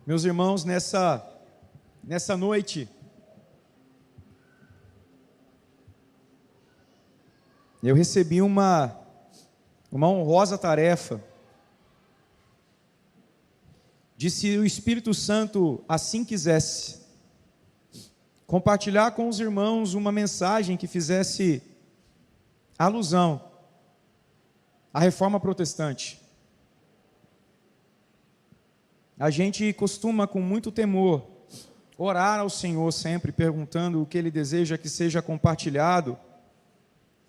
Meus irmãos, nessa noite, eu recebi uma honrosa tarefa de, se o Espírito Santo assim quisesse, compartilhar com os irmãos uma mensagem que fizesse alusão à Reforma Protestante. A gente costuma, com muito temor, orar ao Senhor sempre, perguntando o que Ele deseja que seja compartilhado,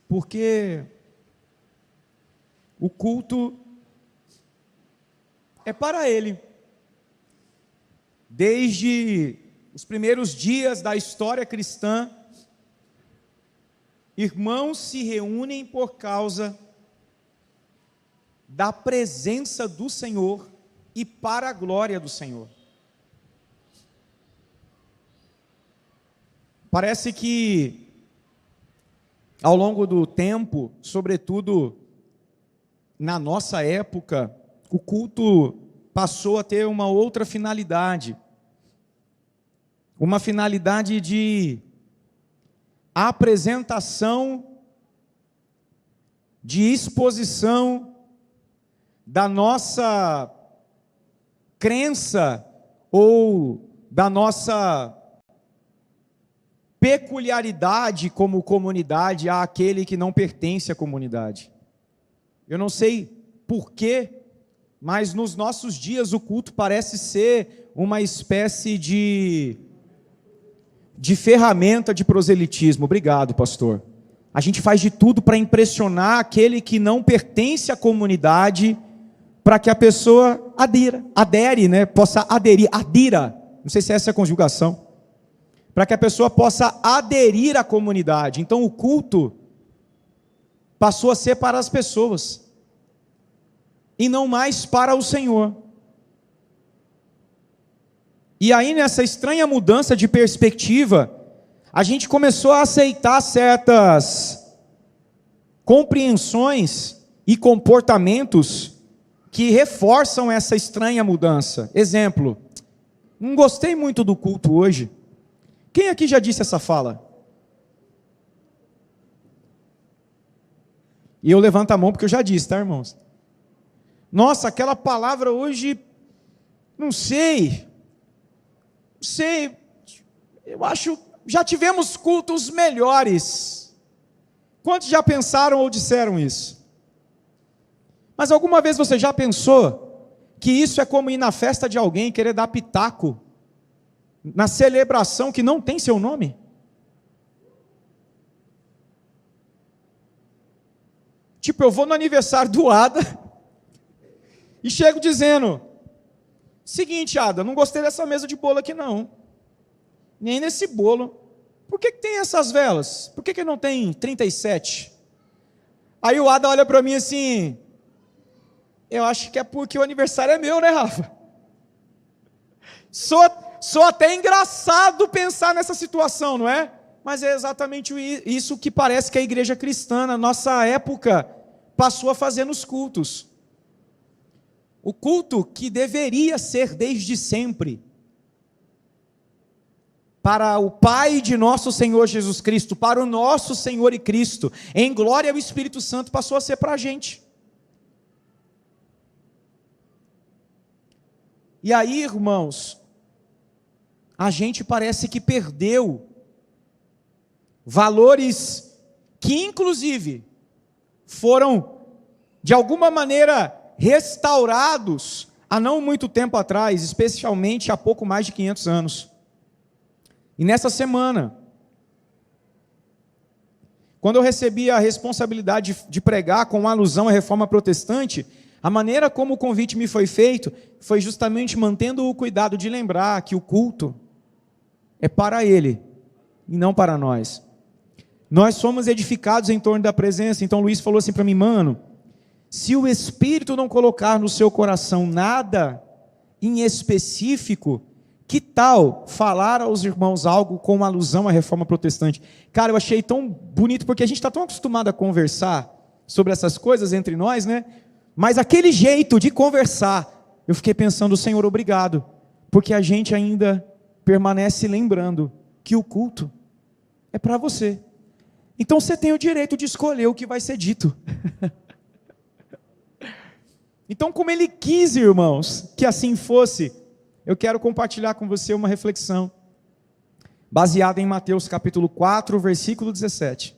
porque o culto é para Ele. Desde os primeiros dias da história cristã, irmãos se reúnem por causa da presença do Senhor e para a glória do Senhor. Parece que, ao longo do tempo, sobretudo na nossa época, o culto passou a ter uma outra finalidade. Uma finalidade de apresentação, de exposição da nossa crença ou da nossa peculiaridade como comunidade àquele que não pertence à comunidade. Eu não sei porquê, mas nos nossos dias o culto parece ser uma espécie de ferramenta de proselitismo. Obrigado, pastor. A gente faz de tudo para impressionar aquele que não pertence à comunidade, para que a pessoa adere, né? Possa aderir, adira, não sei se essa é a conjugação, para que a pessoa possa aderir à comunidade. Então o culto passou a ser para as pessoas, e não mais para o Senhor. E aí, nessa estranha mudança de perspectiva, a gente começou a aceitar certas compreensões e comportamentos que reforçam essa estranha mudança. Exemplo, não gostei muito do culto hoje. Quem aqui já disse essa fala? E eu levanto a mão porque eu já disse, tá, irmãos? Nossa, aquela palavra hoje, não sei, eu acho, já tivemos cultos melhores. Quantos já pensaram ou disseram isso? Mas alguma vez você já pensou que isso é como ir na festa de alguém e querer dar pitaco na celebração que não tem seu nome? Tipo, eu vou no aniversário do Ada e chego dizendo: seguinte, Ada, não gostei dessa mesa de bolo aqui não, nem nesse bolo. Por que tem essas velas? Por que não tem 37? Aí o Ada olha para mim assim: eu acho que é porque o aniversário é meu, né, Rafa? Sou até engraçado pensar nessa situação, não é? Mas é exatamente isso que parece que a igreja cristã, na nossa época, passou a fazer nos cultos. O culto que deveria ser desde sempre para o Pai de nosso Senhor Jesus Cristo, para o nosso Senhor e Cristo, em glória ao Espírito Santo, passou a ser para a gente. E aí, irmãos, a gente parece que perdeu valores que, inclusive, foram, de alguma maneira, restaurados há não muito tempo atrás, especialmente há pouco mais de 500 anos. E nessa semana, quando eu recebi a responsabilidade de pregar com alusão à Reforma Protestante, a maneira como o convite me foi feito foi justamente mantendo o cuidado de lembrar que o culto é para Ele e não para nós. Nós somos edificados em torno da presença. Então Luiz falou assim para mim: mano, se o Espírito não colocar no seu coração nada em específico, que tal falar aos irmãos algo com alusão à Reforma Protestante? Cara, eu achei tão bonito, porque a gente está tão acostumado a conversar sobre essas coisas entre nós, né? Mas aquele jeito de conversar, eu fiquei pensando: Senhor, obrigado, Porque a gente ainda permanece lembrando que o culto é para você. Então você tem o direito de escolher o que vai ser dito. Então, como ele quis, irmãos, que assim fosse, eu quero compartilhar com você uma reflexão, baseada em Mateus capítulo 4, versículo 17.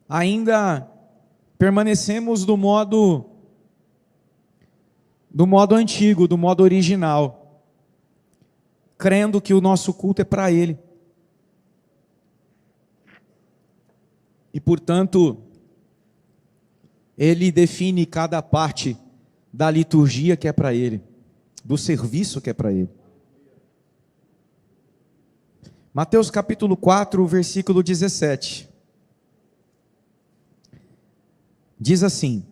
Ainda permanecemos do modo antigo, do modo original, crendo que o nosso culto é para Ele. E, portanto, Ele define cada parte da liturgia que é para Ele, do serviço que é para Ele. Mateus capítulo 4, versículo 17. Diz assim: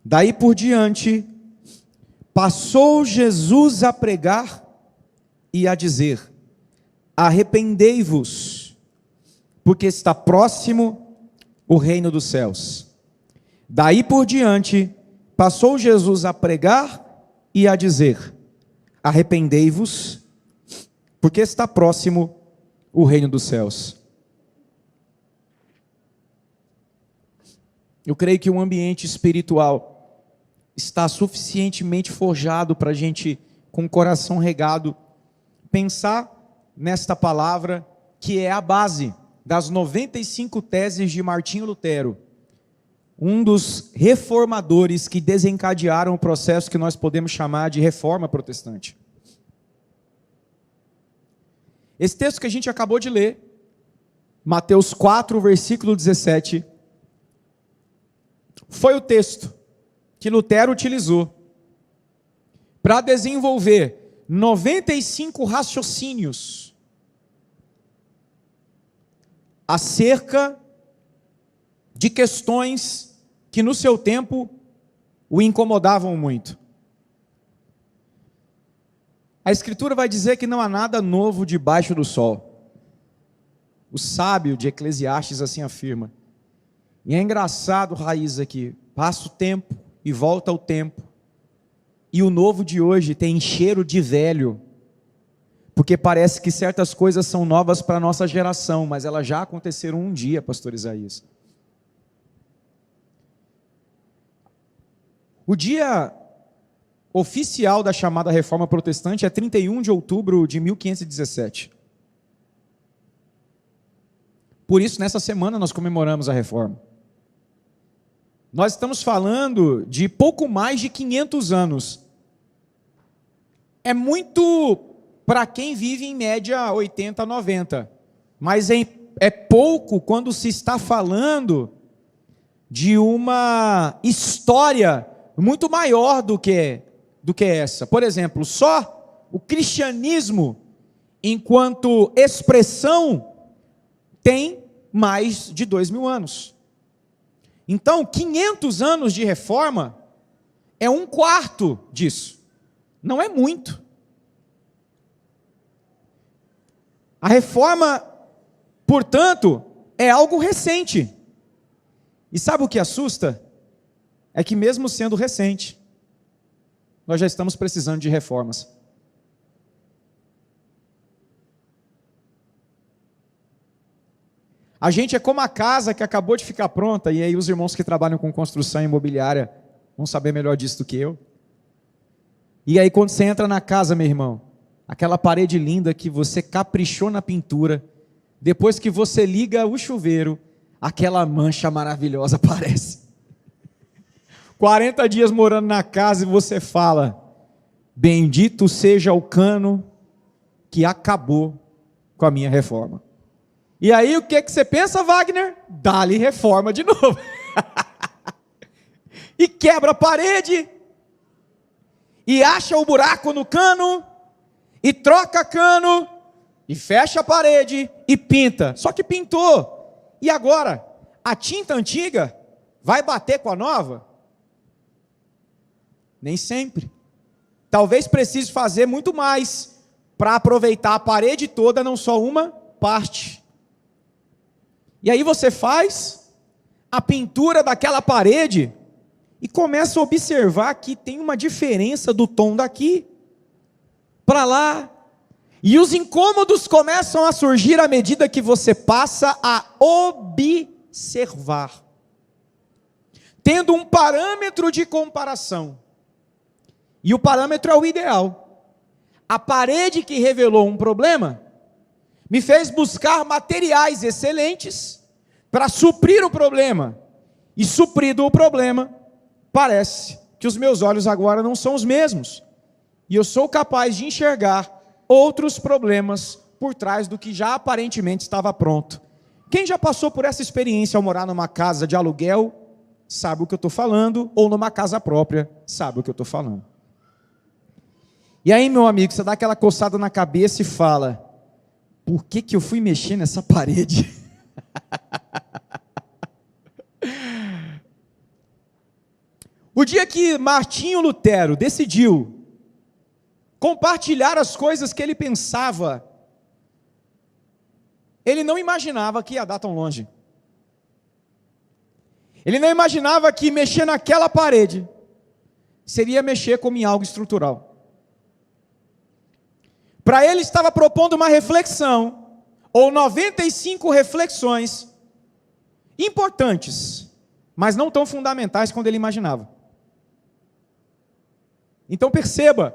daí por diante, passou Jesus a pregar e a dizer: arrependei-vos, porque está próximo o reino dos céus. Daí por diante, passou Jesus a pregar e a dizer: arrependei-vos, porque está próximo o reino dos céus. Eu creio que o ambiente espiritual está suficientemente forjado para a gente, com o coração regado, pensar nesta palavra, que é a base das 95 teses de Martinho Lutero, um dos reformadores que desencadearam o processo que nós podemos chamar de reforma protestante. Esse texto que a gente acabou de ler, Mateus 4, versículo 17, foi o texto que Lutero utilizou para desenvolver 95 raciocínios acerca de questões que no seu tempo o incomodavam muito. A Escritura vai dizer que não há nada novo debaixo do sol. O sábio de Eclesiastes assim afirma. E é engraçado, Raíza, que passa o tempo e volta o tempo, e o novo de hoje tem cheiro de velho, porque parece que certas coisas são novas para a nossa geração, mas elas já aconteceram um dia, pastor Isaías. O dia oficial da chamada Reforma Protestante é 31 de outubro de 1517. Por isso, nessa semana nós comemoramos a Reforma. Nós estamos falando de pouco mais de 500 anos. É muito para quem vive em média 80, 90. Mas é pouco quando se está falando de uma história muito maior do que essa. Por exemplo, só o cristianismo, enquanto expressão, tem mais de 2000 anos. Então, 500 anos de reforma é um quarto disso. Não é muito. A reforma, portanto, é algo recente. E sabe o que assusta? É que mesmo sendo recente, nós já estamos precisando de reformas. A gente é como a casa que acabou de ficar pronta, e aí os irmãos que trabalham com construção imobiliária vão saber melhor disso do que eu. E aí quando você entra na casa, meu irmão, aquela parede linda que você caprichou na pintura, depois que você liga o chuveiro, aquela mancha maravilhosa aparece. 40 dias morando na casa e você fala: bendito seja o cano que acabou com a minha reforma. E aí o que você pensa, Wagner? Dá-lhe reforma de novo. E quebra a parede, e acha o buraco no cano, e troca cano, e fecha a parede, e pinta. Só que pintou. E agora? A tinta antiga vai bater com a nova? Nem sempre. Talvez precise fazer muito mais para aproveitar a parede toda, não só uma parte. E aí você faz a pintura daquela parede e começa a observar que tem uma diferença do tom daqui para lá. E os incômodos começam a surgir à medida que você passa a observar, tendo um parâmetro de comparação. E o parâmetro é o ideal. A parede que revelou um problema me fez buscar materiais excelentes para suprir o problema. E suprido o problema, parece que os meus olhos agora não são os mesmos. E eu sou capaz de enxergar outros problemas por trás do que já aparentemente estava pronto. Quem já passou por essa experiência ao morar numa casa de aluguel, sabe o que eu estou falando, ou numa casa própria, sabe o que eu estou falando. E aí, meu amigo, você dá aquela coçada na cabeça e fala: por que eu fui mexer nessa parede? O dia que Martinho Lutero decidiu compartilhar as coisas que ele pensava, ele não imaginava que ia dar tão longe. Ele não imaginava que mexer naquela parede seria mexer como em algo estrutural. Para ele estava propondo uma reflexão, ou 95 reflexões importantes, mas não tão fundamentais quanto ele imaginava. Então perceba,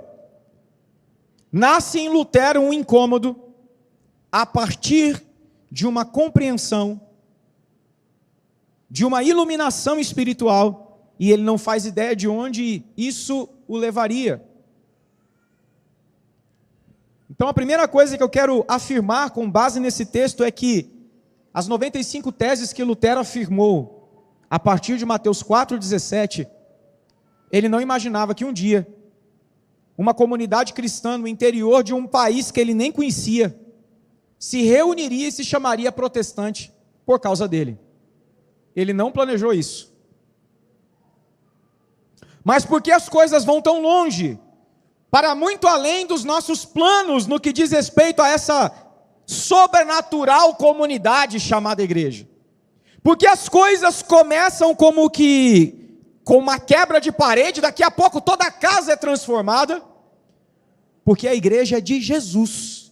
nasce em Lutero um incômodo a partir de uma compreensão, de uma iluminação espiritual, e ele não faz ideia de onde isso o levaria. Então a primeira coisa que eu quero afirmar com base nesse texto é que as 95 teses que Lutero afirmou a partir de Mateus 4,17, ele não imaginava que um dia uma comunidade cristã no interior de um país que ele nem conhecia se reuniria e se chamaria protestante por causa dele. Ele não planejou isso. Mas porque as coisas vão tão longe, para muito além dos nossos planos no que diz respeito a essa sobrenatural comunidade chamada igreja? Porque as coisas começam como que com uma quebra de parede, daqui a pouco toda a casa é transformada, porque a igreja é de Jesus,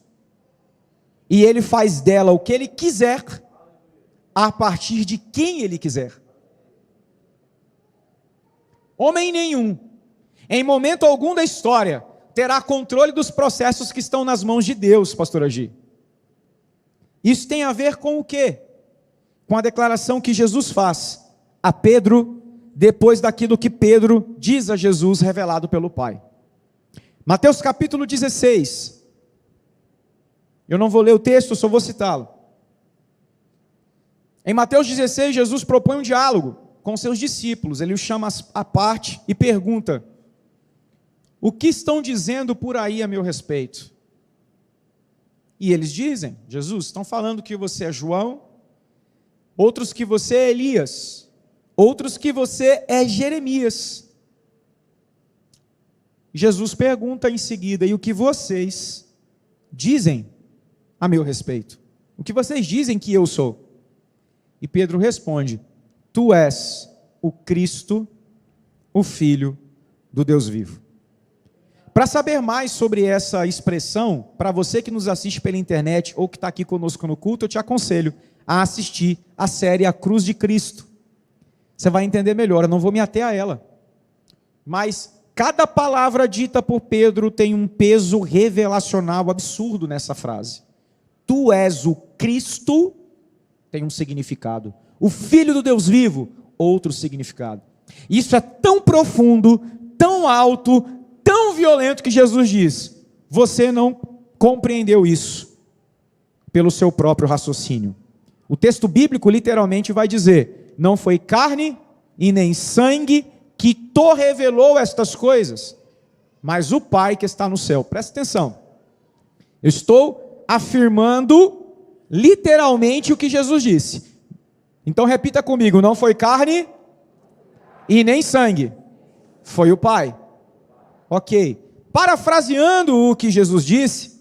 e ele faz dela o que ele quiser, a partir de quem ele quiser. Homem nenhum, em momento algum da história, terá controle dos processos que estão nas mãos de Deus, pastor Agi. Isso tem a ver com o quê? Com a declaração que Jesus faz a Pedro, depois daquilo que Pedro diz a Jesus, revelado pelo Pai. Mateus capítulo 16, eu não vou ler o texto, só vou citá-lo. Em Mateus 16, Jesus propõe um diálogo com seus discípulos, ele os chama à parte e pergunta: o que estão dizendo por aí a meu respeito? E eles dizem: Jesus, estão falando que você é João, outros que você é Elias, outros que você é Jeremias. Jesus pergunta em seguida: e o que vocês dizem a meu respeito? O que vocês dizem que eu sou? E Pedro responde: tu és o Cristo, o Filho do Deus vivo. Para saber mais sobre essa expressão, para você que nos assiste pela internet ou que está aqui conosco no culto, eu te aconselho a assistir a série A Cruz de Cristo. Você vai entender melhor, eu não vou me ater a ela. Mas cada palavra dita por Pedro tem um peso revelacional absurdo nessa frase. Tu és o Cristo, tem um significado. O Filho do Deus vivo, outro significado. Isso é tão profundo, tão alto, tão violento que Jesus diz: você não compreendeu isso pelo seu próprio raciocínio. O texto bíblico literalmente vai dizer: não foi carne e nem sangue que te revelou estas coisas, mas o Pai que está no céu. Presta atenção, eu estou afirmando literalmente o que Jesus disse. Então repita comigo: não foi carne e nem sangue, foi o Pai. Ok, parafraseando o que Jesus disse,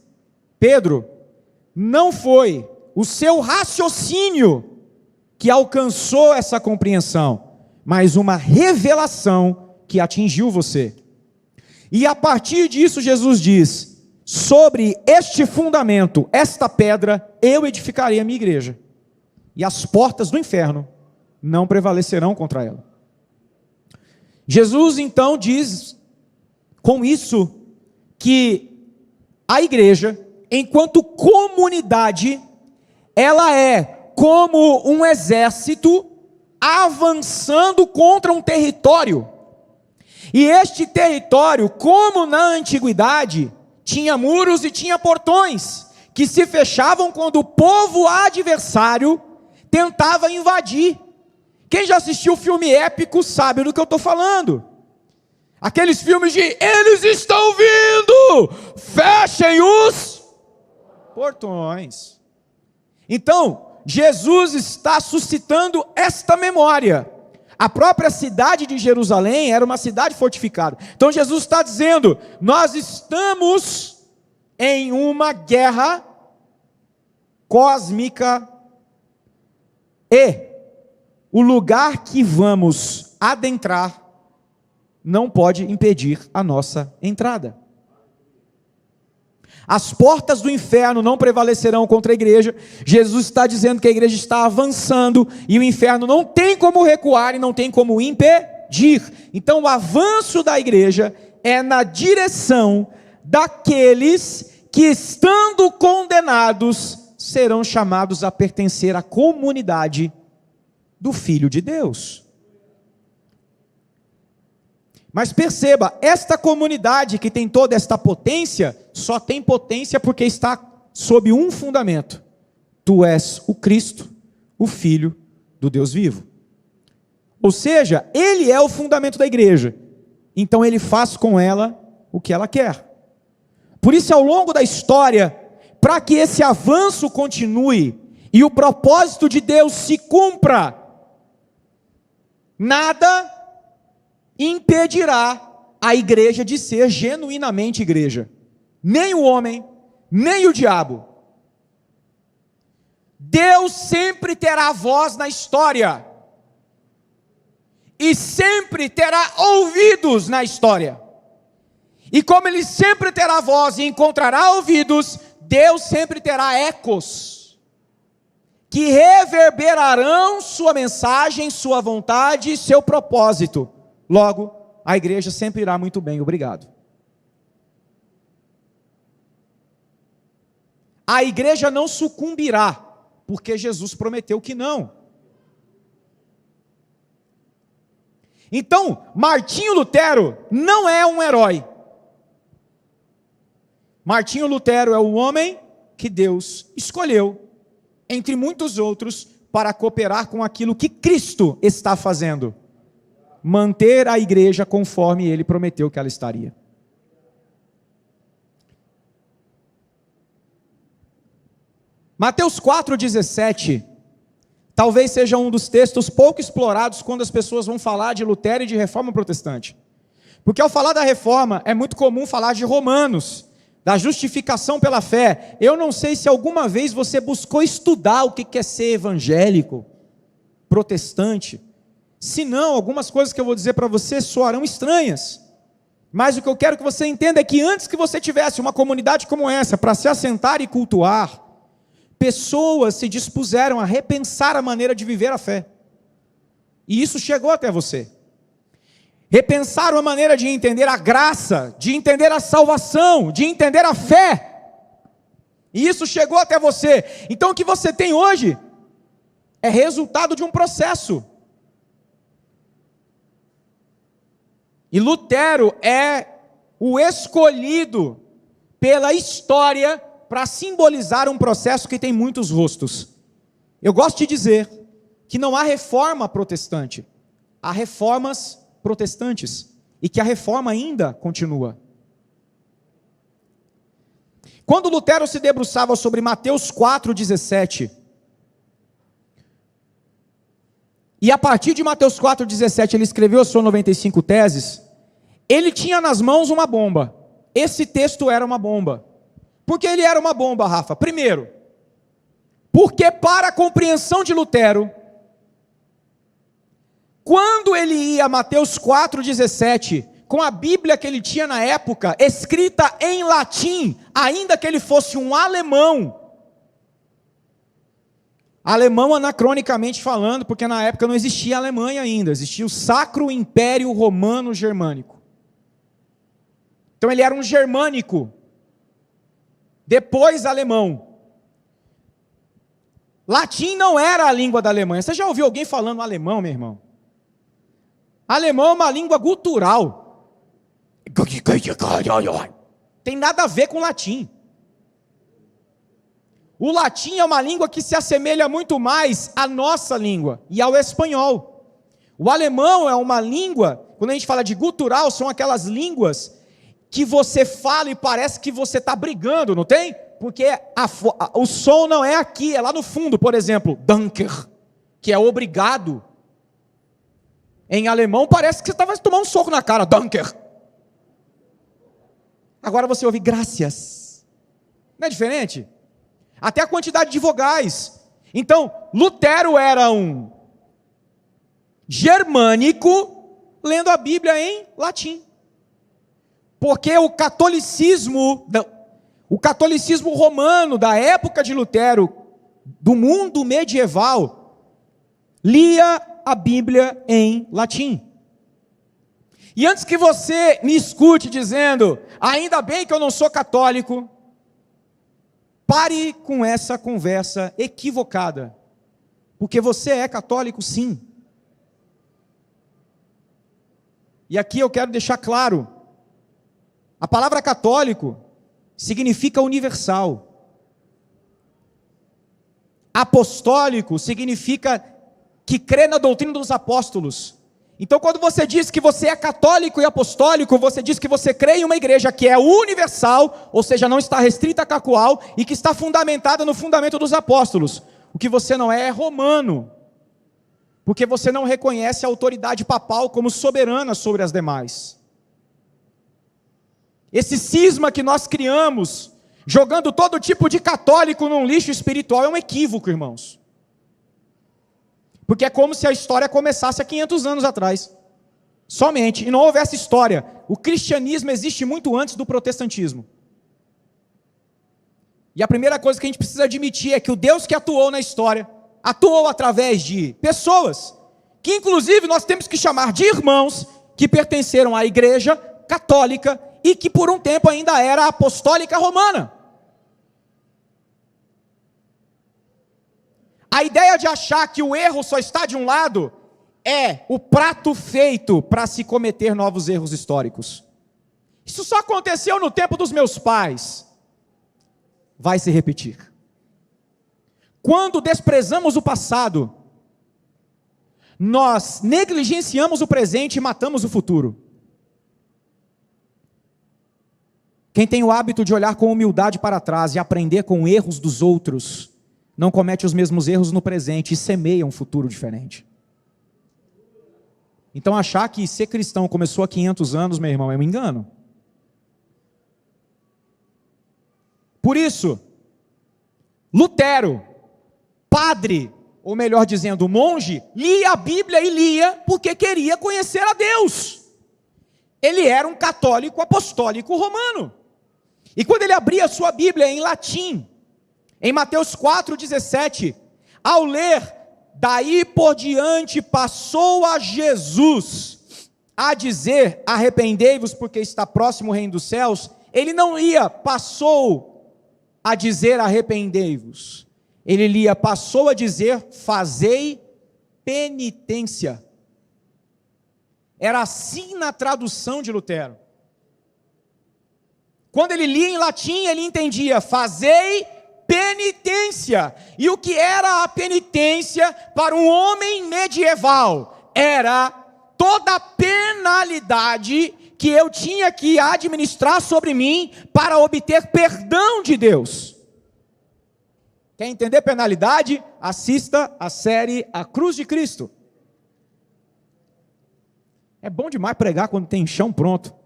Pedro, não foi o seu raciocínio que alcançou essa compreensão, mas uma revelação que atingiu você. E a partir disso Jesus diz: sobre este fundamento, esta pedra, eu edificarei a minha igreja, e as portas do inferno não prevalecerão contra ela. Jesus então diz com isso que a igreja, enquanto comunidade, ela é como um exército avançando contra um território. E este território, como na antiguidade, tinha muros e tinha portões, que se fechavam quando o povo adversário tentava invadir. Quem já assistiu filme épico sabe do que eu estou falando. Aqueles filmes de eles estão vindo, fechem os portões. Então, Jesus está suscitando esta memória. A própria cidade de Jerusalém era uma cidade fortificada. Então Jesus está dizendo: nós estamos em uma guerra cósmica e o lugar que vamos adentrar não pode impedir a nossa entrada. As portas do inferno não prevalecerão contra a igreja. Jesus está dizendo que a igreja está avançando e o inferno não tem como recuar e não tem como impedir. Então o avanço da igreja é na direção daqueles que, estando condenados, serão chamados a pertencer à comunidade do Filho de Deus. Mas perceba, esta comunidade que tem toda esta potência, só tem potência porque está sob um fundamento: tu és o Cristo, o Filho do Deus vivo. Ou seja, ele é o fundamento da igreja, então ele faz com ela o que ela quer. Por isso, ao longo da história, para que esse avanço continue e o propósito de Deus se cumpra, nada impedirá a igreja de ser genuinamente igreja. Nem o homem, nem o diabo. Deus sempre terá voz na história. E sempre terá ouvidos na história. E como ele sempre terá voz e encontrará ouvidos, Deus sempre terá ecos que reverberarão sua mensagem, sua vontade, seu propósito. Logo, a igreja sempre irá muito bem, obrigado. A igreja não sucumbirá, porque Jesus prometeu que não. Então, Martinho Lutero não é um herói. Martinho Lutero é o homem que Deus escolheu, entre muitos outros, para cooperar com aquilo que Cristo está fazendo. Manter a igreja conforme ele prometeu que ela estaria. Mateus 4,17, talvez seja um dos textos pouco explorados quando as pessoas vão falar de Lutero e de reforma protestante. Porque ao falar da reforma, é muito comum falar de Romanos, da justificação pela fé. Eu não sei se alguma vez você buscou estudar o que é ser evangélico, protestante. Se não, algumas coisas que eu vou dizer para você soarão estranhas. Mas o que eu quero que você entenda é que antes que você tivesse uma comunidade como essa, para se assentar e cultuar, pessoas se dispuseram a repensar a maneira de viver a fé. E isso chegou até você. Repensaram a maneira de entender a graça, de entender a salvação, de entender a fé. E isso chegou até você. Então o que você tem hoje é resultado de um processo. E Lutero é o escolhido pela história para simbolizar um processo que tem muitos rostos. Eu gosto de dizer que não há reforma protestante, há reformas protestantes, e que a reforma ainda continua. Quando Lutero se debruçava sobre Mateus 4,17, e a partir de Mateus 4,17 ele escreveu as suas 95 teses, ele tinha nas mãos uma bomba. Esse texto era uma bomba. Porque ele era uma bomba, Rafa. Primeiro, porque para a compreensão de Lutero, quando ele ia a Mateus 4,17, com a Bíblia que ele tinha na época, escrita em latim, ainda que ele fosse um alemão anacronicamente falando, porque na época não existia a Alemanha ainda, existia o Sacro Império Romano Germânico. Então ele era um germânico, depois alemão. Latim não era a língua da Alemanha. Você já ouviu alguém falando alemão, meu irmão? Alemão é uma língua gutural. Tem nada a ver com latim. O latim é uma língua que se assemelha muito mais à nossa língua e ao espanhol. O alemão é uma língua, quando a gente fala de gutural, são aquelas línguas que você fala e parece que você está brigando, não tem? Porque o som não é aqui, é lá no fundo. Por exemplo, danker, que é obrigado. Em alemão parece que você vai tomar um soco na cara, danker. Agora você ouve gracias. Não é diferente? Até a quantidade de vogais. Então, Lutero era um germânico lendo a Bíblia em latim. Porque o catolicismo romano da época de Lutero, do mundo medieval, lia a Bíblia em latim. E antes que você me escute dizendo, ainda bem que eu não sou católico, pare com essa conversa equivocada, porque você é católico sim. E aqui eu quero deixar claro, a palavra católico significa universal. Apostólico significa que crê na doutrina dos apóstolos. Então, quando você diz que você é católico e apostólico, você diz que você crê em uma igreja que é universal, ou seja, não está restrita a cacual, e que está fundamentada no fundamento dos apóstolos. O que você não é romano, porque você não reconhece a autoridade papal como soberana sobre as demais. Esse cisma que nós criamos, jogando todo tipo de católico num lixo espiritual, é um equívoco, irmãos. Porque é como se a história começasse há 500 anos atrás. Somente, e não houvesse história. O cristianismo existe muito antes do protestantismo. E a primeira coisa que a gente precisa admitir é que o Deus que atuou na história, atuou através de pessoas, que inclusive nós temos que chamar de irmãos, que pertenceram à igreja católica, e que por um tempo ainda era apostólica romana. A ideia de achar que o erro só está de um lado é o prato feito para se cometer novos erros históricos. Isso só aconteceu no tempo dos meus pais. Vai se repetir. Quando desprezamos o passado, nós negligenciamos o presente e matamos o futuro. Quem tem o hábito de olhar com humildade para trás e aprender com erros dos outros, não comete os mesmos erros no presente e semeia um futuro diferente. Então achar que ser cristão começou há 500 anos, meu irmão, é um engano. Por isso, Lutero, padre, ou melhor dizendo, monge, lia a Bíblia e lia porque queria conhecer a Deus. Ele era um católico apostólico romano. E quando ele abria a sua Bíblia em latim, em Mateus 4,17, ao ler, daí por diante passou a Jesus a dizer, arrependei-vos porque está próximo o reino dos céus, ele não lia, passou a dizer arrependei-vos, ele lia, passou a dizer, fazei penitência. Era assim na tradução de Lutero. Quando ele lia em latim, ele entendia, fazei penitência. E o que era a penitência para um homem medieval? Era toda a penalidade que eu tinha que administrar sobre mim para obter perdão de Deus. Quer entender penalidade? Assista a série A Cruz de Cristo. É bom demais pregar quando tem chão pronto.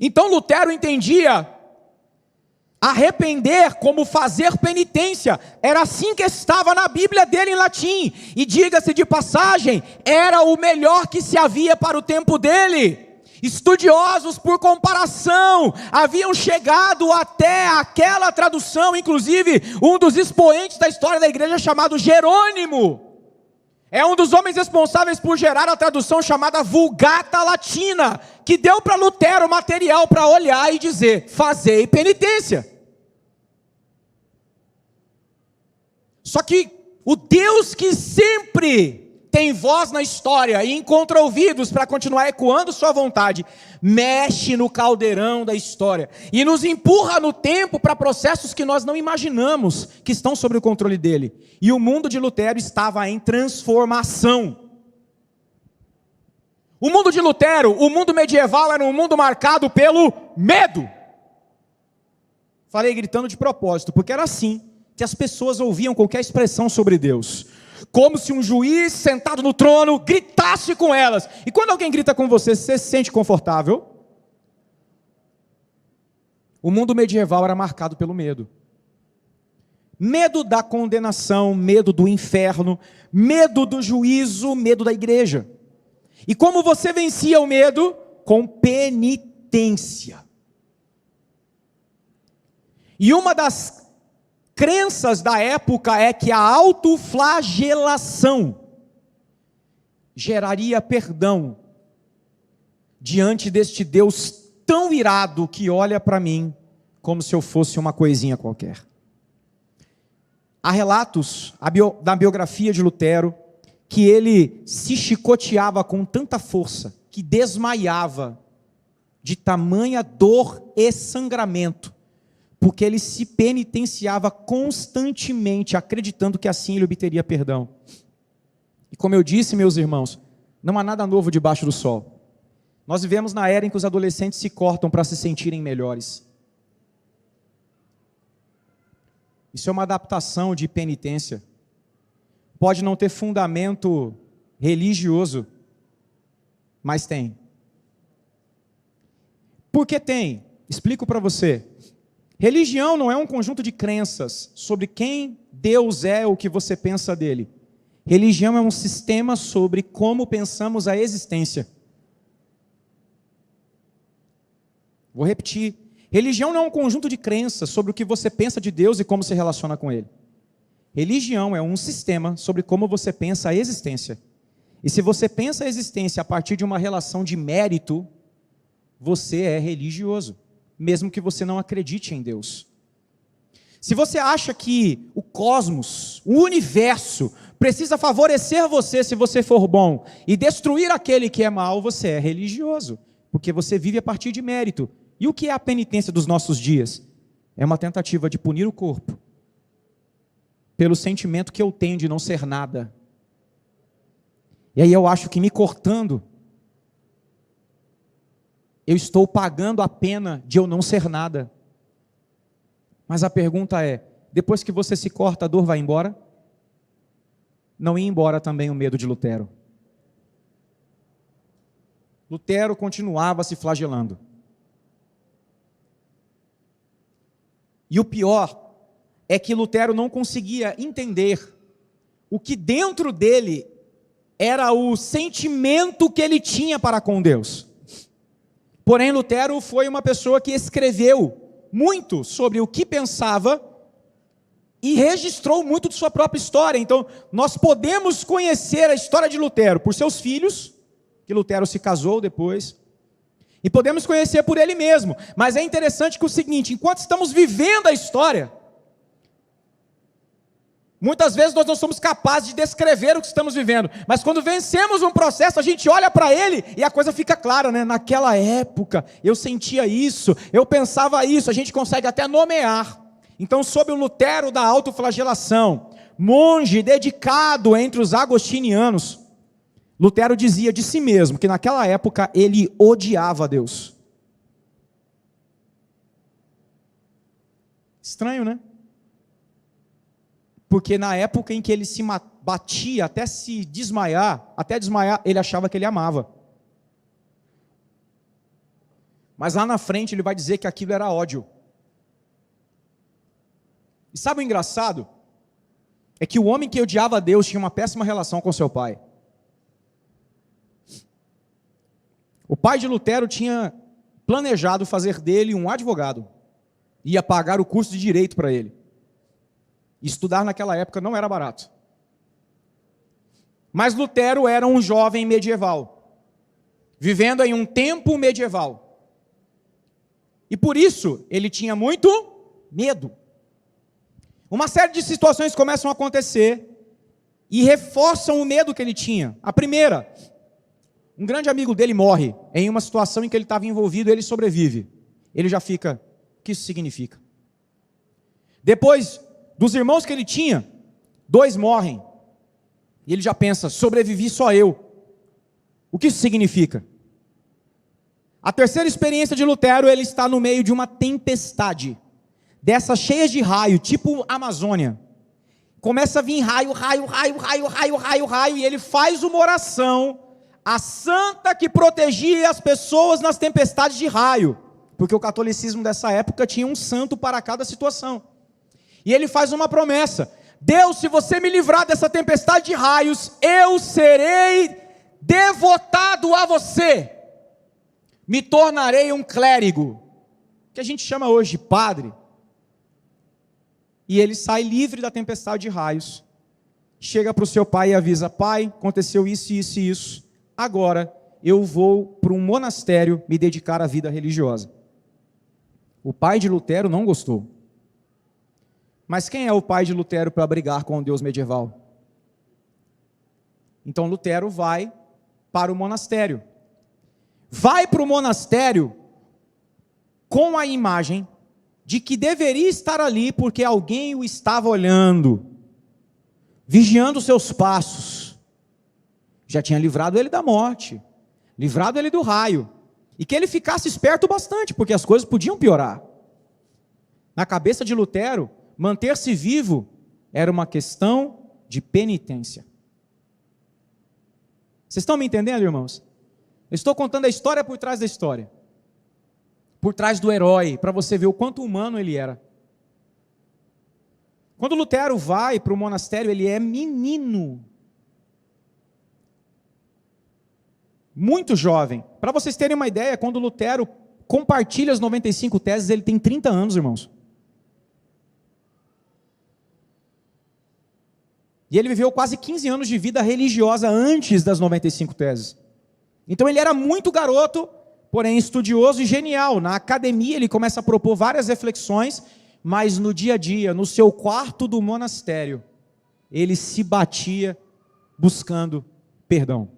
Então Lutero entendia arrepender como fazer penitência. Era assim que estava na Bíblia dele em latim. E diga-se de passagem, era o melhor que se havia para o tempo dele. Estudiosos, por comparação, haviam chegado até aquela tradução, inclusive um dos expoentes da história da igreja chamado Jerônimo. É um dos homens responsáveis por gerar a tradução chamada Vulgata Latina, que deu para Lutero material para olhar e dizer: fazei penitência. Só que o Deus que sempre tem voz na história e encontra ouvidos para continuar ecoando sua vontade, mexe no caldeirão da história e nos empurra no tempo para processos que nós não imaginamos que estão sob o controle dele. E o mundo de Lutero estava em transformação. O mundo de Lutero, o mundo medieval, era um mundo marcado pelo medo. Falei gritando de propósito, porque era assim que as pessoas ouviam qualquer expressão sobre Deus. Como se um juiz sentado no trono gritasse com elas. E quando alguém grita com você, você se sente confortável? O mundo medieval era marcado pelo medo. Medo da condenação, medo do inferno, medo do juízo, medo da igreja. E como você vencia o medo? Com penitência. E uma das crenças da época é que a autoflagelação geraria perdão diante deste Deus tão irado que olha para mim como se eu fosse uma coisinha qualquer. Há relatos da biografia de Lutero que ele se chicoteava com tanta força que desmaiava de tamanha dor e sangramento, porque ele se penitenciava constantemente, acreditando que assim ele obteria perdão. E como eu disse, meus irmãos, não há nada novo debaixo do sol. Nós vivemos na era em que os adolescentes se cortam para se sentirem melhores. Isso é uma adaptação de penitência. Pode não ter fundamento religioso, mas tem. Por que tem? Explico para você. Religião não é um conjunto de crenças sobre quem Deus é ou o que você pensa dele. Religião é um sistema sobre como pensamos a existência. Vou repetir. Religião não é um conjunto de crenças sobre o que você pensa de Deus e como se relaciona com ele. Religião é um sistema sobre como você pensa a existência. E se você pensa a existência a partir de uma relação de mérito, você é religioso, mesmo que você não acredite em Deus. Se você acha que o cosmos, o universo, precisa favorecer você se você for bom e destruir aquele que é mau, você é religioso, porque você vive a partir de mérito. E o que é a penitência dos nossos dias? É uma tentativa de punir o corpo pelo sentimento que eu tenho de não ser nada. E aí eu acho que me cortando, eu estou pagando a pena de eu não ser nada. Mas a pergunta é, depois que você se corta, a dor vai embora? Não ia embora também o medo de Lutero. Lutero continuava se flagelando. E o pior é que Lutero não conseguia entender o que dentro dele era o sentimento que ele tinha para com Deus. Porém, Lutero foi uma pessoa que escreveu muito sobre o que pensava e registrou muito de sua própria história. Então, nós podemos conhecer a história de Lutero por seus filhos, que Lutero se casou depois, e podemos conhecer por ele mesmo. Mas é interessante que o seguinte, enquanto estamos vivendo a história, muitas vezes nós não somos capazes de descrever o que estamos vivendo, mas quando vencemos um processo, a gente olha para ele e a coisa fica clara, né? Naquela época, eu sentia isso, eu pensava isso, a gente consegue até nomear. Então, sob o Lutero da autoflagelação, monge dedicado entre os agostinianos, Lutero dizia de si mesmo que naquela época ele odiava Deus. Estranho, né? Porque na época em que ele se batia até desmaiar, ele achava que ele amava. Mas lá na frente ele vai dizer que aquilo era ódio. E sabe o engraçado? É que o homem que odiava a Deus tinha uma péssima relação com seu pai. O pai de Lutero tinha planejado fazer dele um advogado. Ia pagar o curso de direito para ele. Estudar naquela época não era barato. Mas Lutero era um jovem medieval, vivendo em um tempo medieval. E por isso, ele tinha muito medo. Uma série de situações começam a acontecer e reforçam o medo que ele tinha. A primeira, um grande amigo dele morre em uma situação em que ele estava envolvido, ele sobrevive. Ele já fica, o que isso significa? Depois, dos irmãos que ele tinha, 2 morrem. E ele já pensa, sobrevivi só eu. O que isso significa? A terceira experiência de Lutero, ele está no meio de uma tempestade, dessas cheias de raio, tipo Amazônia. Começa a vir raio, e ele faz uma oração, a santa que protegia as pessoas nas tempestades de raio, porque o catolicismo dessa época tinha um santo para cada situação. E ele faz uma promessa: Deus, se você me livrar dessa tempestade de raios, eu serei devotado a você. Me tornarei um clérigo, que a gente chama hoje de padre. E ele sai livre da tempestade de raios. Chega para o seu pai e avisa: pai, aconteceu isso, isso e isso. Agora eu vou para um monastério me dedicar à vida religiosa. O pai de Lutero não gostou. Mas quem é o pai de Lutero para brigar com o Deus medieval? Então Lutero vai para o monastério. Vai para o monastério com a imagem de que deveria estar ali porque alguém o estava olhando, vigiando os seus passos. Já tinha livrado ele da morte, livrado ele do raio, e que ele ficasse esperto bastante, porque as coisas podiam piorar. Na cabeça de Lutero, manter-se vivo era uma questão de penitência. Vocês estão me entendendo, irmãos? Eu estou contando a história por trás da história, por trás do herói, para você ver o quanto humano ele era. Quando Lutero vai para o monastério, ele é menino, muito jovem. Para vocês terem uma ideia, quando Lutero compartilha as 95 teses, ele tem 30 anos, irmãos. E ele viveu quase 15 anos de vida religiosa antes das 95 teses. Então ele era muito garoto, porém estudioso e genial. Na academia ele começa a propor várias reflexões, mas no dia a dia, no seu quarto do monastério, ele se batia buscando perdão.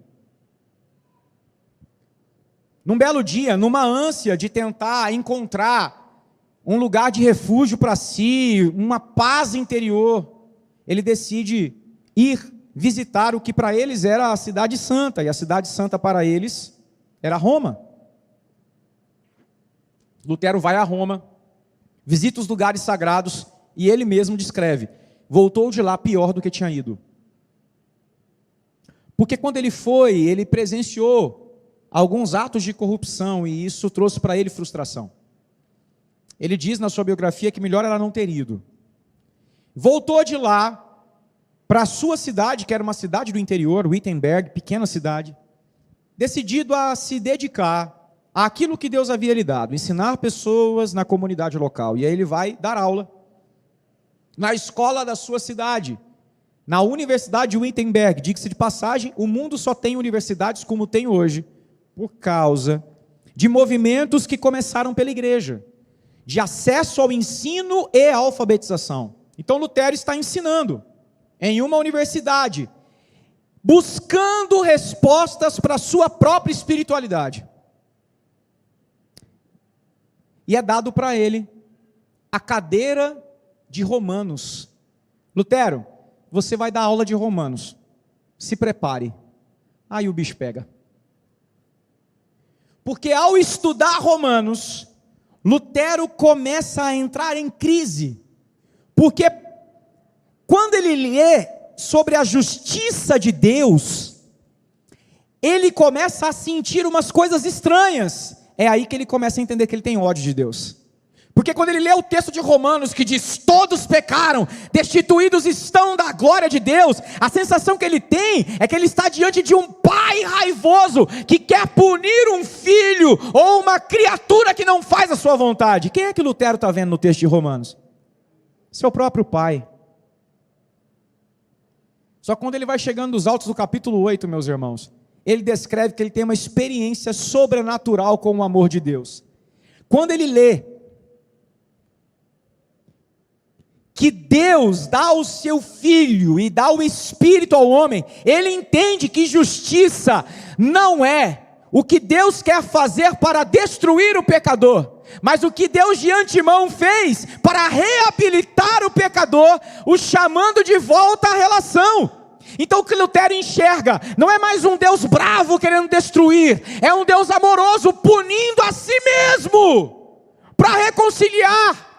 Num belo dia, numa ânsia de tentar encontrar um lugar de refúgio para si, uma paz interior, ele decide ir visitar o que para eles era a cidade santa, e a cidade santa para eles era Roma. Lutero vai a Roma, visita os lugares sagrados, e ele mesmo descreve: voltou de lá pior do que tinha ido. Porque quando ele foi, ele presenciou alguns atos de corrupção, e isso trouxe para ele frustração. Ele diz na sua biografia que melhor era não ter ido. Voltou de lá para a sua cidade, que era uma cidade do interior, Wittenberg, pequena cidade, decidido a se dedicar àquilo que Deus havia lhe dado, ensinar pessoas na comunidade local. E aí ele vai dar aula na escola da sua cidade, na Universidade de Wittenberg. Diga-se de passagem, o mundo só tem universidades como tem hoje, por causa de movimentos que começaram pela igreja, de acesso ao ensino e à alfabetização. Então Lutero está ensinando em uma universidade, buscando respostas para a sua própria espiritualidade. E é dado para ele a cadeira de Romanos. Lutero, você vai dar aula de Romanos, se prepare. Aí o bicho pega. Porque ao estudar Romanos, Lutero começa a entrar em crise, porque quando ele lê sobre a justiça de Deus, ele começa a sentir umas coisas estranhas. é aí que ele começa a entender que ele tem ódio de Deus. Porque quando ele lê o texto de Romanos que diz, todos pecaram, destituídos estão da glória de Deus, a sensação que ele tem é que ele está diante de um pai raivoso, que quer punir um filho, ou uma criatura que não faz a sua vontade. Quem é que Lutero está vendo no texto de Romanos? Seu próprio pai. Só que quando ele vai chegando nos altos do capítulo 8, meus irmãos, ele descreve que ele tem uma experiência sobrenatural com o amor de Deus. Quando ele lê que Deus dá o seu Filho e dá o Espírito ao homem, ele entende que justiça não é o que Deus quer fazer para destruir o pecador, mas o que Deus de antemão fez para reabilitar o pecador, o chamando de volta à relação. Então o que Lutero enxerga, não é mais um Deus bravo querendo destruir, é um Deus amoroso punindo a si mesmo, para reconciliar.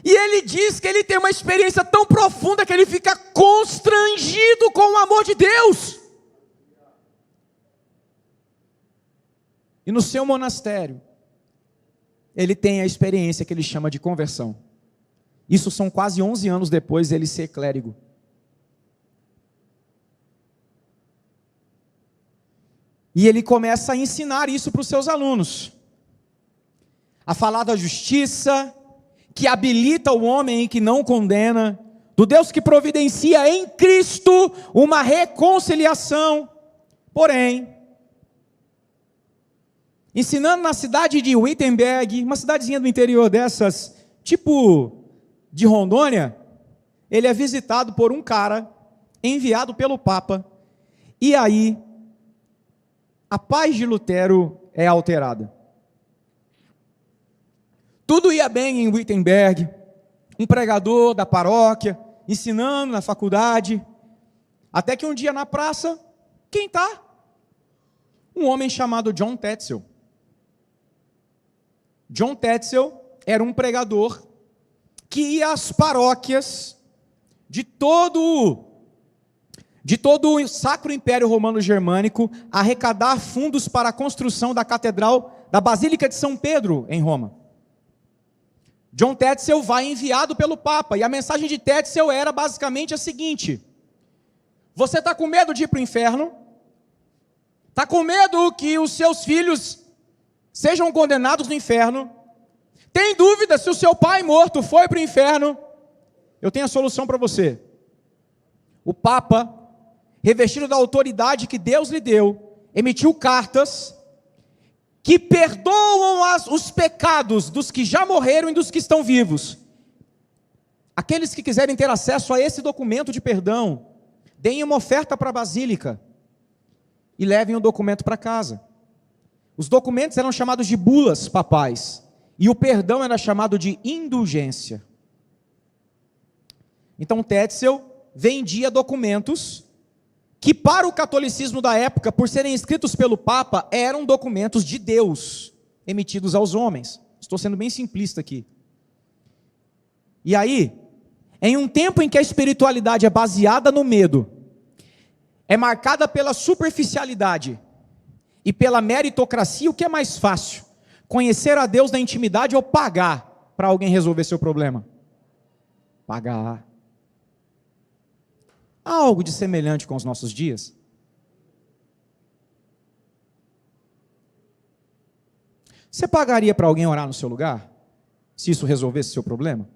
E ele diz que ele tem uma experiência tão profunda que ele fica constrangido com o amor de Deus. E no seu monastério, ele tem a experiência que ele chama de conversão. Isso são quase 11 anos depois dele ser clérigo. E ele começa a ensinar isso para os seus alunos. A falar da justiça, que habilita o homem e que não condena, do Deus que providencia em Cristo uma reconciliação. Porém, ensinando na cidade de Wittenberg, uma cidadezinha do interior dessas, tipo de Rondônia, ele é visitado por um cara enviado pelo Papa, e aí a paz de Lutero é alterada. Tudo ia bem em Wittenberg, um pregador da paróquia, ensinando na faculdade, até que um dia na praça, quem está? Um homem chamado John Tetzel. John Tetzel era um pregador que ia às paróquias de todo o Sacro Império Romano Germânico arrecadar fundos para a construção da Catedral da Basílica de São Pedro, em Roma. John Tetzel vai enviado pelo Papa, e a mensagem de Tetzel era basicamente a seguinte: você está com medo de ir para o inferno? Está com medo que os seus filhos sejam condenados no inferno? Tem dúvida se o seu pai morto foi para o inferno? Eu tenho a solução para você. O Papa, revestido da autoridade que Deus lhe deu, emitiu cartas que perdoam os pecados dos que já morreram e dos que estão vivos. Aqueles que quiserem ter acesso a esse documento de perdão, deem uma oferta para a Basílica e levem o documento para casa. Os documentos eram chamados de bulas papais, e o perdão era chamado de indulgência. Então Tetzel vendia documentos que para o catolicismo da época, por serem escritos pelo Papa, eram documentos de Deus, emitidos aos homens. Estou sendo bem simplista aqui. E aí, em um tempo em que a espiritualidade é baseada no medo, é marcada pela superficialidade e pela meritocracia, o que é mais fácil? Conhecer a Deus na intimidade ou pagar para alguém resolver seu problema? Pagar. Há algo de semelhante com os nossos dias? Você pagaria para alguém orar no seu lugar? Se isso resolvesse seu problema?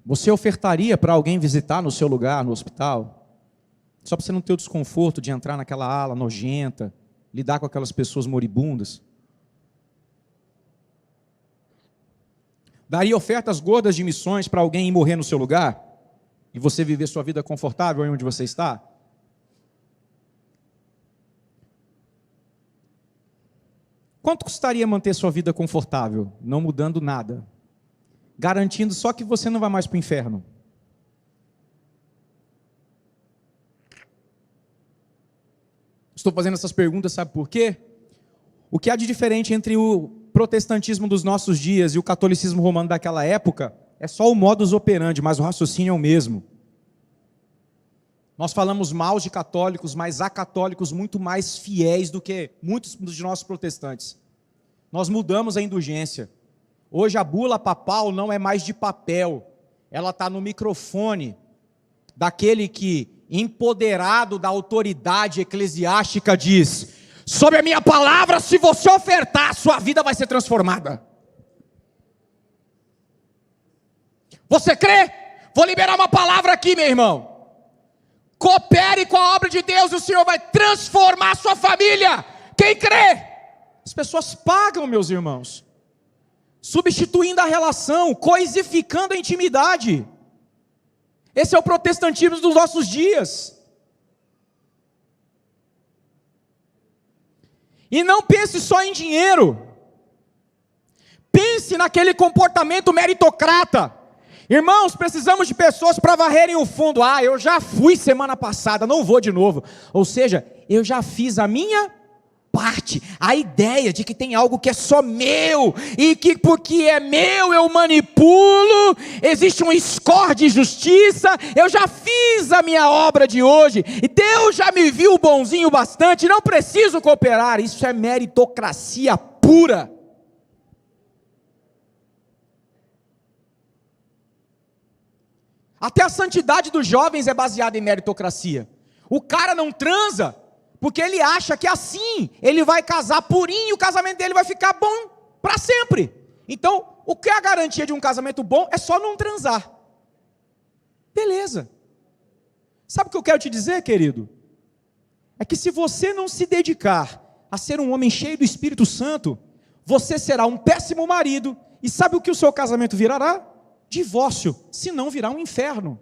Você ofertaria para alguém visitar no seu lugar, no hospital? Só para você não ter o desconforto de entrar naquela ala nojenta, lidar com aquelas pessoas moribundas. Daria ofertas gordas de missões para alguém ir morrer no seu lugar? E você viver sua vida confortável aí onde você está? Quanto custaria manter sua vida confortável, não mudando nada? Garantindo só que você não vai mais para o inferno? Estou fazendo essas perguntas, sabe por quê? O que há de diferente entre o protestantismo dos nossos dias e o catolicismo romano daquela época É só o modus operandi, mas o raciocínio é o mesmo. Nós falamos mal de católicos, mas há católicos muito mais fiéis do que muitos de nós protestantes. Nós mudamos a indulgência. Hoje a bula papal não é mais de papel, ela está no microfone daquele que, empoderado da autoridade eclesiástica, diz: sob a minha palavra, se você ofertar, sua vida vai ser transformada. Você crê? Vou liberar uma palavra aqui, meu irmão. Coopere com a obra de Deus e o Senhor vai transformar a sua família. Quem crê? As pessoas pagam, meus irmãos, substituindo a relação, coisificando a intimidade. Esse é o protestantismo dos nossos dias. E não pense só em dinheiro. Pense naquele comportamento meritocrata. Irmãos, precisamos de pessoas para varrerem o fundo. Ah, eu já fui semana passada, não vou de novo. Ou seja, eu já fiz a minha parte. A ideia de que tem algo que é só meu, e que porque é meu eu manipulo, existe um score de justiça, eu já fiz a minha obra de hoje, e Deus já me viu bonzinho bastante, não preciso cooperar. Isso é meritocracia pura. Até a santidade dos jovens é baseada em meritocracia. O cara não transa porque ele acha que assim ele vai casar purinho e o casamento dele vai ficar bom para sempre. Então, o que é a garantia de um casamento bom? É só não transar. Beleza. Sabe o que eu quero te dizer, querido? É que se você não se dedicar a ser um homem cheio do Espírito Santo, você será um péssimo marido. E sabe o que o seu casamento virará? Divórcio, se não virá um inferno.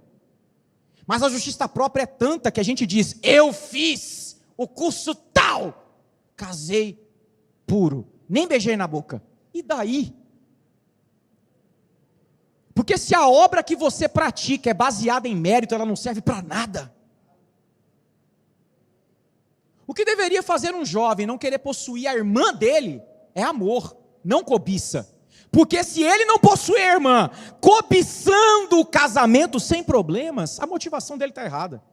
Mas a justiça própria é tanta que a gente diz: eu fiz o curso tal, casei puro, nem beijei na boca. E daí? Porque se a obra que você pratica é baseada em mérito, ela não serve para nada. O que deveria fazer um jovem não querer possuir a irmã dele é amor, não cobiça. Porque se ele não possui a irmã, cobiçando o casamento sem problemas, a motivação dele está errada.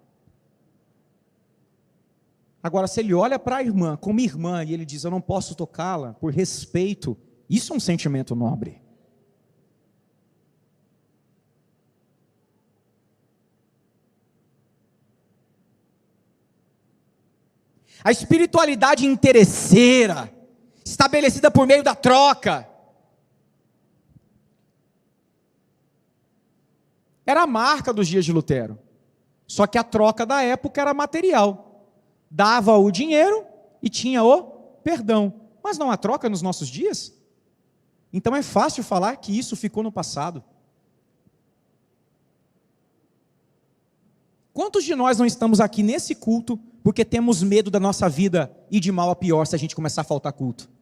Agora, se ele olha para a irmã como irmã e ele diz: eu não posso tocá-la por respeito, isso é um sentimento nobre. A espiritualidade interesseira, estabelecida por meio da troca, era a marca dos dias de Lutero. Só que a troca da época era material. Dava o dinheiro e tinha o perdão. Mas não há troca nos nossos dias? Então é fácil falar que isso ficou no passado. Quantos de nós não estamos aqui nesse culto porque temos medo da nossa vida ir de mal a pior se a gente começar a faltar culto?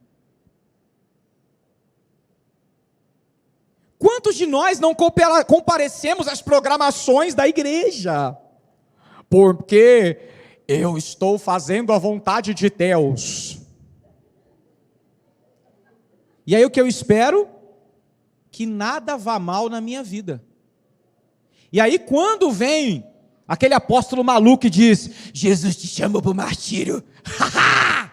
Quantos de nós não comparecemos às programações da igreja? Porque eu estou fazendo a vontade de Deus. E aí o que eu espero? Que nada vá mal na minha vida. E aí quando vem aquele apóstolo maluco e diz: Jesus te chamou para o martírio. A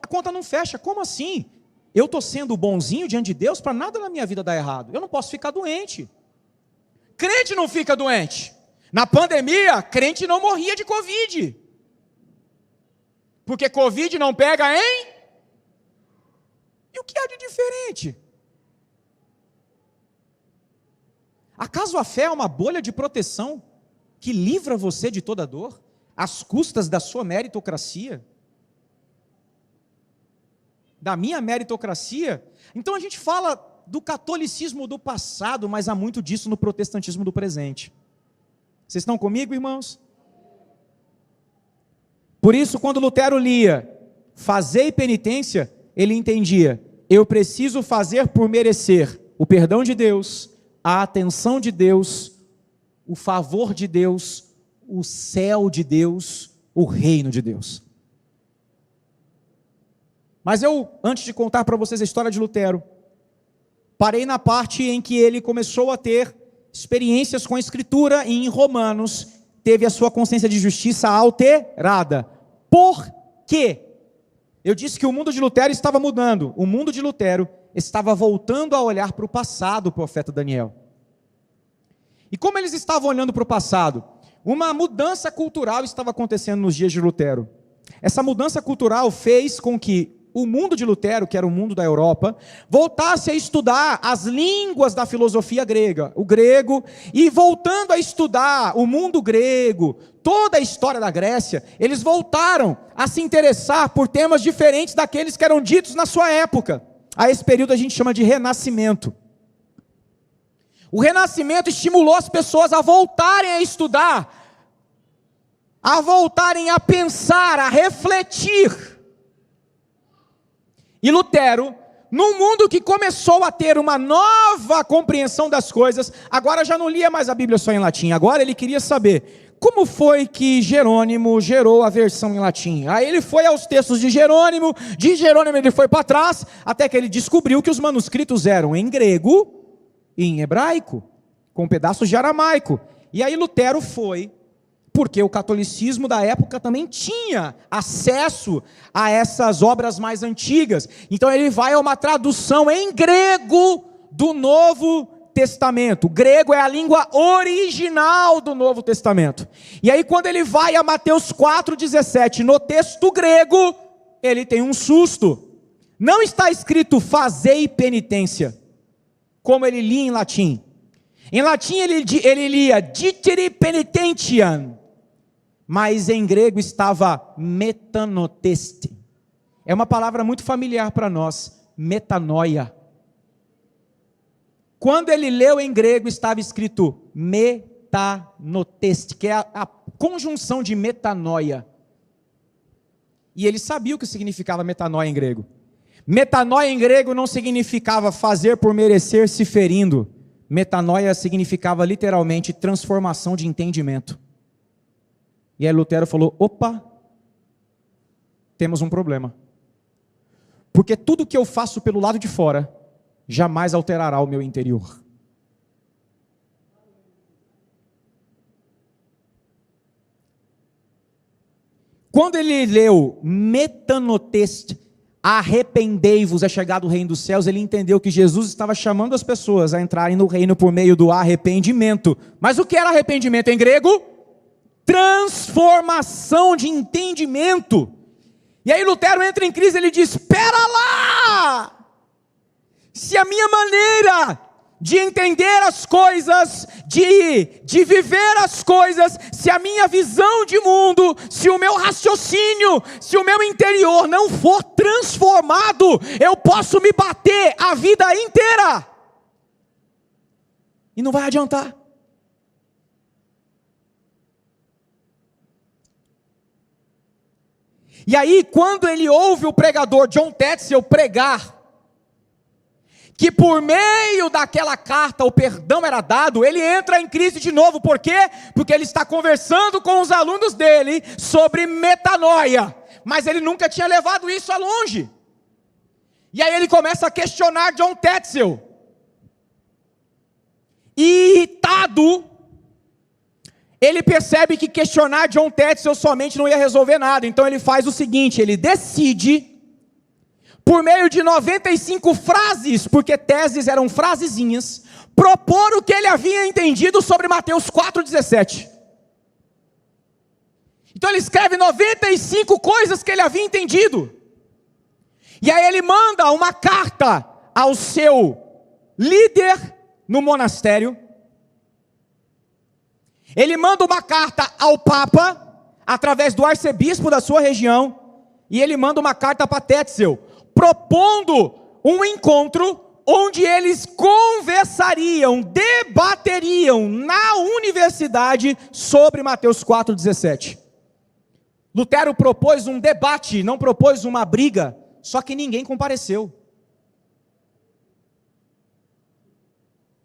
conta não fecha. Como assim? Eu estou sendo bonzinho diante de Deus para nada na minha vida dar errado. Eu não posso ficar doente. Crente não fica doente. Na pandemia, crente não morria de Covid. Porque Covid não pega em... E o que há de diferente? Acaso a fé é uma bolha de proteção que livra você de toda dor, às custas da sua meritocracia? Da minha meritocracia? Então a gente fala do catolicismo do passado, mas há muito disso no protestantismo do presente. Vocês estão comigo, irmãos? Por isso, quando Lutero lia "fazei penitência", ele entendia: eu preciso fazer por merecer o perdão de Deus, a atenção de Deus, o favor de Deus, o céu de Deus, o reino de Deus. Mas antes de contar para vocês a história de Lutero, Parei na parte em que ele começou a ter experiências com a Escritura, e em Romanos teve a sua consciência de justiça alterada. Por quê? Eu disse que o mundo de Lutero estava mudando. O mundo de Lutero estava voltando a olhar para o passado, o profeta Daniel. E como eles estavam olhando para o passado? Uma mudança cultural estava acontecendo nos dias de Lutero. Essa mudança cultural fez com que o mundo de Lutero, que era o mundo da Europa, voltasse a estudar as línguas da filosofia grega, o grego, e voltando a estudar o mundo grego, toda a história da Grécia, eles voltaram a se interessar por temas diferentes daqueles que eram ditos na sua época. A esse período a gente chama de Renascimento. O Renascimento estimulou as pessoas a voltarem a estudar, a voltarem a pensar, a refletir. E Lutero, num mundo que começou a ter uma nova compreensão das coisas, agora já não lia mais a Bíblia só em latim, agora ele queria saber como foi que Jerônimo gerou a versão em latim. Aí ele foi aos textos de Jerônimo ele foi para trás, até que ele descobriu que os manuscritos eram em grego e em hebraico, com pedaços de aramaico. E aí Lutero foi, porque o catolicismo da época também tinha acesso a essas obras mais antigas. Então ele vai a uma tradução em grego do Novo Testamento. O grego é a língua original do Novo Testamento. E aí quando ele vai a Mateus 4,17, no texto grego, ele tem um susto. Não está escrito fazei penitência, como ele lia em latim. Em latim ele lia ditere penitentiam, mas em grego estava metanoteste. É uma palavra muito familiar para nós, metanoia. Quando ele leu em grego estava escrito metanoteste, que é a conjunção de metanoia. E ele sabia o que significava metanoia em grego. Metanoia em grego não significava fazer por merecer se ferindo. Metanoia significava literalmente transformação de entendimento. E aí Lutero falou, opa, temos um problema. Porque tudo que eu faço pelo lado de fora, jamais alterará o meu interior. Quando ele leu metanoteste, arrependei-vos, é chegado o reino dos céus, ele entendeu que Jesus estava chamando as pessoas a entrarem no reino por meio do arrependimento. Mas o que era arrependimento em grego? Transformação de entendimento. E aí Lutero entra em crise, ele diz, espera lá, se a minha maneira de entender as coisas, de viver as coisas, se a minha visão de mundo, se o meu raciocínio, se o meu interior não for transformado, eu posso me bater a vida inteira, e não vai adiantar. E aí, quando ele ouve o pregador John Tetzel pregar, que por meio daquela carta o perdão era dado, ele entra em crise de novo. Por quê? Porque ele está conversando com os alunos dele sobre metanoia, mas ele nunca tinha levado isso a longe. E aí ele começa a questionar John Tetzel. E irritado, ele percebe que questionar John Tetzel somente não ia resolver nada. Então ele faz o seguinte, ele decide, por meio de 95 frases, porque teses eram frasezinhas, propor o que ele havia entendido sobre Mateus 4,17. Então ele escreve 95 coisas que ele havia entendido. E aí ele manda uma carta ao seu líder no monastério. Ele manda uma carta ao Papa, através do arcebispo da sua região, e ele manda uma carta para Tetzel, propondo um encontro onde eles conversariam, debateriam na universidade sobre Mateus 4,17. Lutero propôs um debate, não propôs uma briga, só que ninguém compareceu.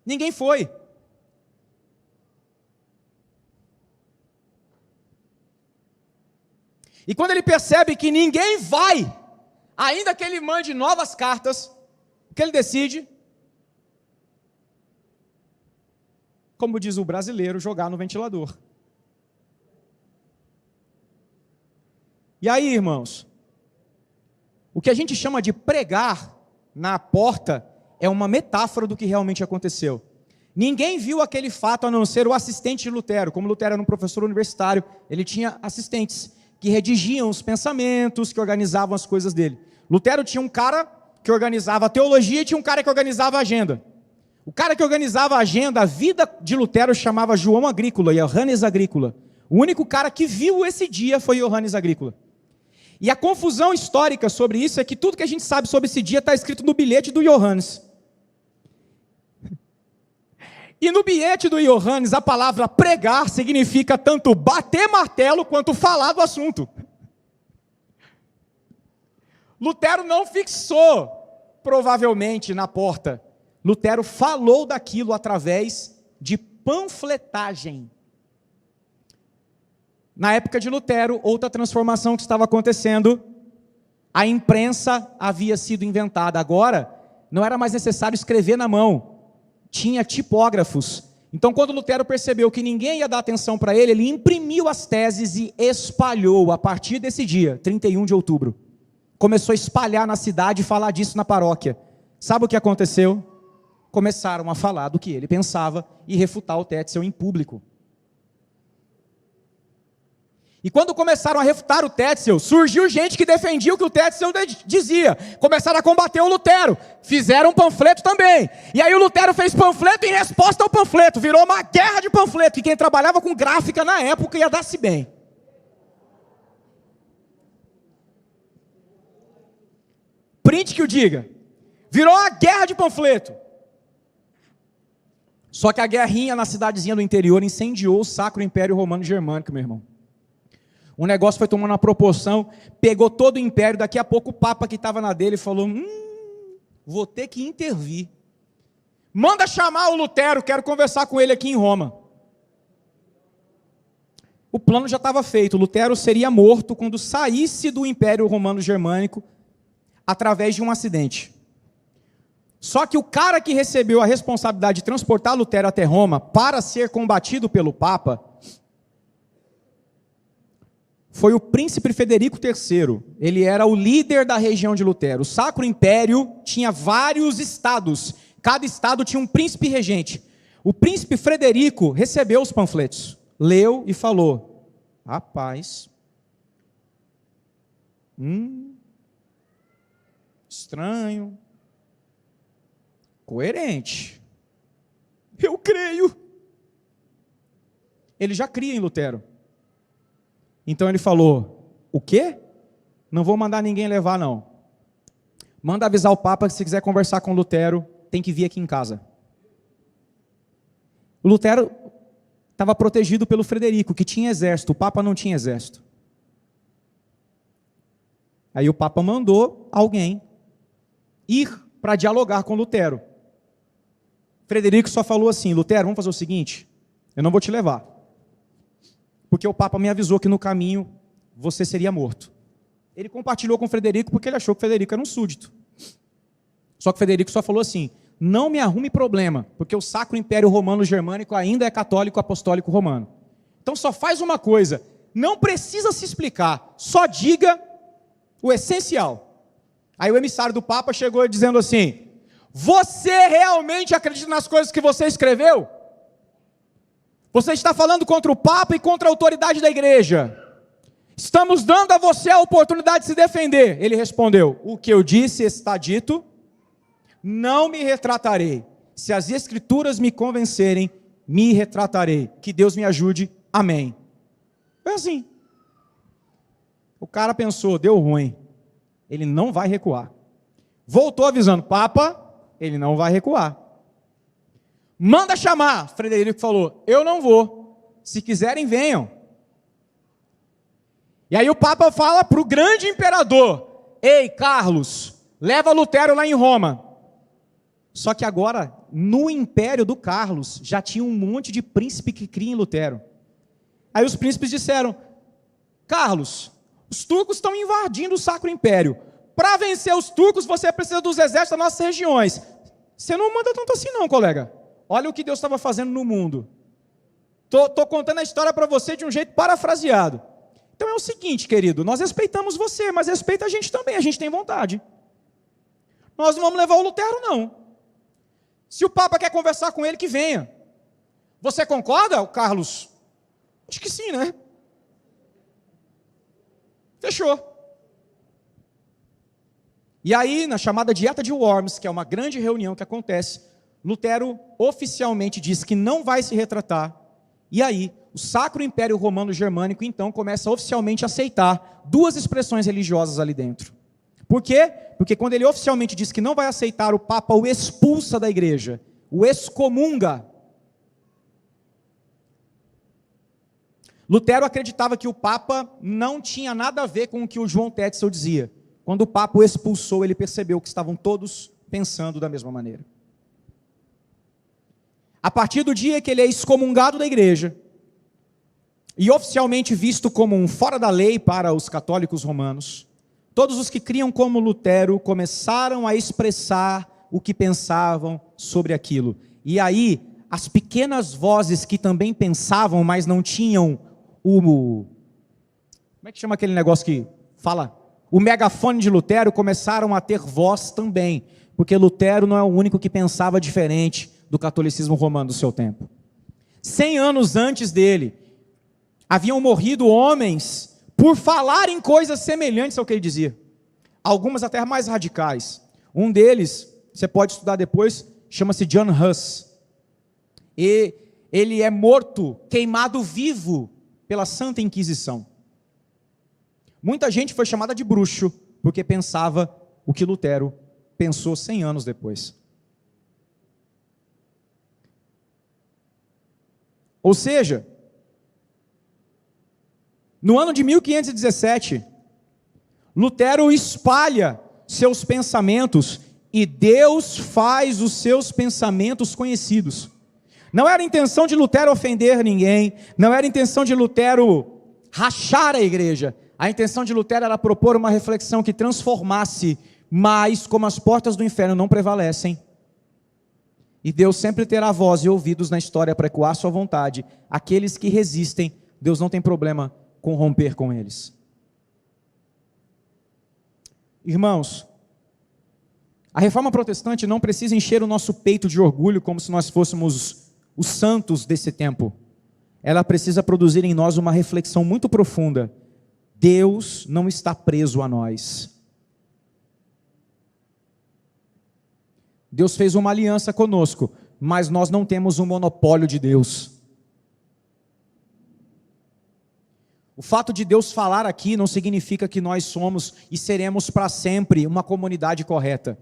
Ninguém foi. E quando ele percebe que ninguém vai, ainda que ele mande novas cartas, o que ele decide? como diz o brasileiro, jogar no ventilador. E aí, irmãos, o que a gente chama de pregar na porta é uma metáfora do que realmente aconteceu. Ninguém viu aquele fato a não ser o assistente de Lutero. Como Lutero era um professor universitário, ele tinha assistentes que redigiam os pensamentos, que organizavam as coisas dele. Lutero tinha um cara que organizava a teologia e tinha um cara que organizava a agenda. O cara que organizava a agenda, a vida de Lutero chamava João Agrícola, Johannes Agrícola. O único cara que viu esse dia foi Johannes Agrícola. E a confusão histórica sobre isso é que tudo que a gente sabe sobre esse dia está escrito no bilhete do Johannes. E no bilhete do Johannes, a palavra pregar significa tanto bater martelo quanto falar do assunto. Lutero não fixou, provavelmente, na porta. Lutero falou daquilo através de panfletagem. Na época de Lutero, outra transformação que estava acontecendo, a imprensa havia sido inventada. Agora, não era mais necessário escrever na mão, tinha tipógrafos. Então, quando Lutero percebeu que ninguém ia dar atenção para ele, ele imprimiu as teses e espalhou, a partir desse dia, 31 de outubro. Começou a espalhar na cidade e falar disso na paróquia. Sabe o que aconteceu? Começaram a falar do que ele pensava e refutar o Tetzel em público. E quando começaram a refutar o Tetzel, surgiu gente que defendia o que o Tetzel dizia. Começaram a combater o Lutero. Fizeram um panfleto também. E aí o Lutero fez panfleto em resposta ao panfleto. Virou uma guerra de panfleto. E quem trabalhava com gráfica na época ia dar-se bem. Print que o diga. Virou uma guerra de panfleto. Só que a guerrinha na cidadezinha do interior incendiou o Sacro Império Romano Germânico, meu irmão. O negócio foi tomando uma proporção, pegou todo o império, daqui a pouco o Papa que estava na dele falou, vou ter que intervir. Manda chamar o Lutero, quero conversar com ele aqui em Roma. O plano já estava feito, Lutero seria morto quando saísse do Império Romano Germânico, através de um acidente. Só que o cara que recebeu a responsabilidade de transportar Lutero até Roma, para ser combatido pelo Papa, foi o príncipe Frederico III. Ele era o líder da região de Lutero. O Sacro Império tinha vários estados. Cada estado tinha um príncipe regente. O príncipe Frederico recebeu os panfletos, leu e falou, rapaz, estranho, coerente, eu creio. Ele já cria em Lutero. Então ele falou, o quê? Não vou mandar ninguém levar não. Manda avisar o Papa que se quiser conversar com Lutero, tem que vir aqui em casa. O Lutero estava protegido pelo Frederico, que tinha exército, o Papa não tinha exército. Aí o Papa mandou alguém ir para dialogar com Lutero. Frederico só falou assim, Lutero, vamos fazer o seguinte, eu não vou te levar. Porque o Papa me avisou que no caminho você seria morto. Ele compartilhou com Frederico porque ele achou que Frederico era um súdito. Só que Frederico só falou assim, não me arrume problema, porque o Sacro Império Romano Germânico ainda é católico apostólico romano. Então só faz uma coisa, não precisa se explicar, só diga o essencial. Aí o emissário do Papa chegou dizendo assim, você realmente acredita nas coisas que você escreveu? Você está falando contra o Papa e contra a autoridade da igreja. Estamos dando a você a oportunidade de se defender. Ele respondeu, o que eu disse está dito, não me retratarei. Se as escrituras me convencerem, me retratarei. Que Deus me ajude. Amém. Foi assim. O cara pensou, deu ruim. Ele não vai recuar. Voltou avisando, Papa, ele não vai recuar. Manda chamar. Frederico falou, eu não vou. Se quiserem, venham. E aí o Papa fala para o grande imperador, ei, Carlos, leva Lutero lá em Roma. Só que agora, no império do Carlos, já tinha um monte de príncipe que cria em Lutero. Aí os príncipes disseram, Carlos, os turcos estão invadindo o Sacro Império. Para vencer os turcos, você precisa dos exércitos das nossas regiões. Você não manda tanto assim não, colega. olha o que Deus estava fazendo no mundo. Estou contando a história para você de um jeito parafraseado. Então é o seguinte, querido, nós respeitamos você, mas respeita a gente também, a gente tem vontade. Nós não vamos levar o Lutero, não. Se o Papa quer conversar com ele, que venha. Você concorda, Carlos? Acho que sim, né? Fechou. E aí, na chamada Dieta de Worms, que é uma grande reunião que acontece, Lutero oficialmente diz que não vai se retratar. E aí, o Sacro Império Romano Germânico, então, começa oficialmente a aceitar duas expressões religiosas ali dentro. Por quê? Porque quando ele oficialmente diz que não vai aceitar, o Papa o expulsa da igreja, o excomunga. Lutero acreditava que o Papa não tinha nada a ver com o que o João Tetzel dizia. Quando o Papa o expulsou, ele percebeu que estavam todos pensando da mesma maneira. A partir do dia que ele é excomungado da igreja, e oficialmente visto como um fora da lei para os católicos romanos, todos os que criam como Lutero começaram a expressar o que pensavam sobre aquilo. E aí, as pequenas vozes que também pensavam, mas não tinham como é que chama aquele negócio que fala? O megafone de Lutero, começaram a ter voz também, porque Lutero não é o único que pensava diferente do catolicismo romano do seu tempo. 100 anos antes dele, haviam morrido homens por falarem coisas semelhantes ao que ele dizia. Algumas até mais radicais. Um deles, você pode estudar depois, chama-se John Huss. E ele é morto, queimado vivo pela Santa Inquisição. Muita gente foi chamada de bruxo, porque pensava o que Lutero pensou 100 anos depois. Ou seja, no ano de 1517, Lutero espalha seus pensamentos e Deus faz os seus pensamentos conhecidos. Não era a intenção de Lutero ofender ninguém, não era a intenção de Lutero rachar a igreja. A intenção de Lutero era propor uma reflexão que transformasse, mas como as portas do inferno não prevalecem, e Deus sempre terá voz e ouvidos na história para ecoar sua vontade, aqueles que resistem, Deus não tem problema com romper com eles. Irmãos, a reforma protestante não precisa encher o nosso peito de orgulho como se nós fôssemos os santos desse tempo. Ela precisa produzir em nós uma reflexão muito profunda. Deus não está preso a nós. Deus fez uma aliança conosco, mas nós não temos um monopólio de Deus. O fato de Deus falar aqui não significa que nós somos e seremos para sempre uma comunidade correta.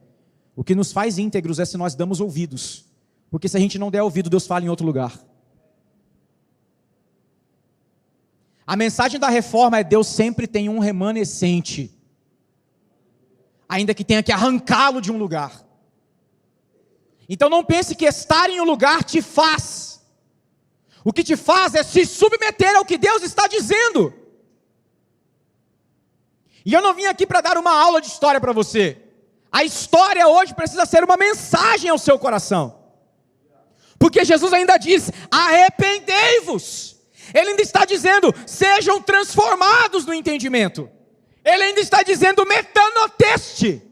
O que nos faz íntegros é se nós damos ouvidos. Porque se a gente não der ouvido, Deus fala em outro lugar. A mensagem da reforma é: Deus sempre tem um remanescente, ainda que tenha que arrancá-lo de um lugar. Então não pense que estar em um lugar te faz. O que te faz é se submeter ao que Deus está dizendo. E eu não vim aqui para dar uma aula de história para você. A história hoje precisa ser uma mensagem ao seu coração. Porque Jesus ainda diz: arrependei-vos. Ele ainda está dizendo: sejam transformados no entendimento. Ele ainda está dizendo: metanoteste.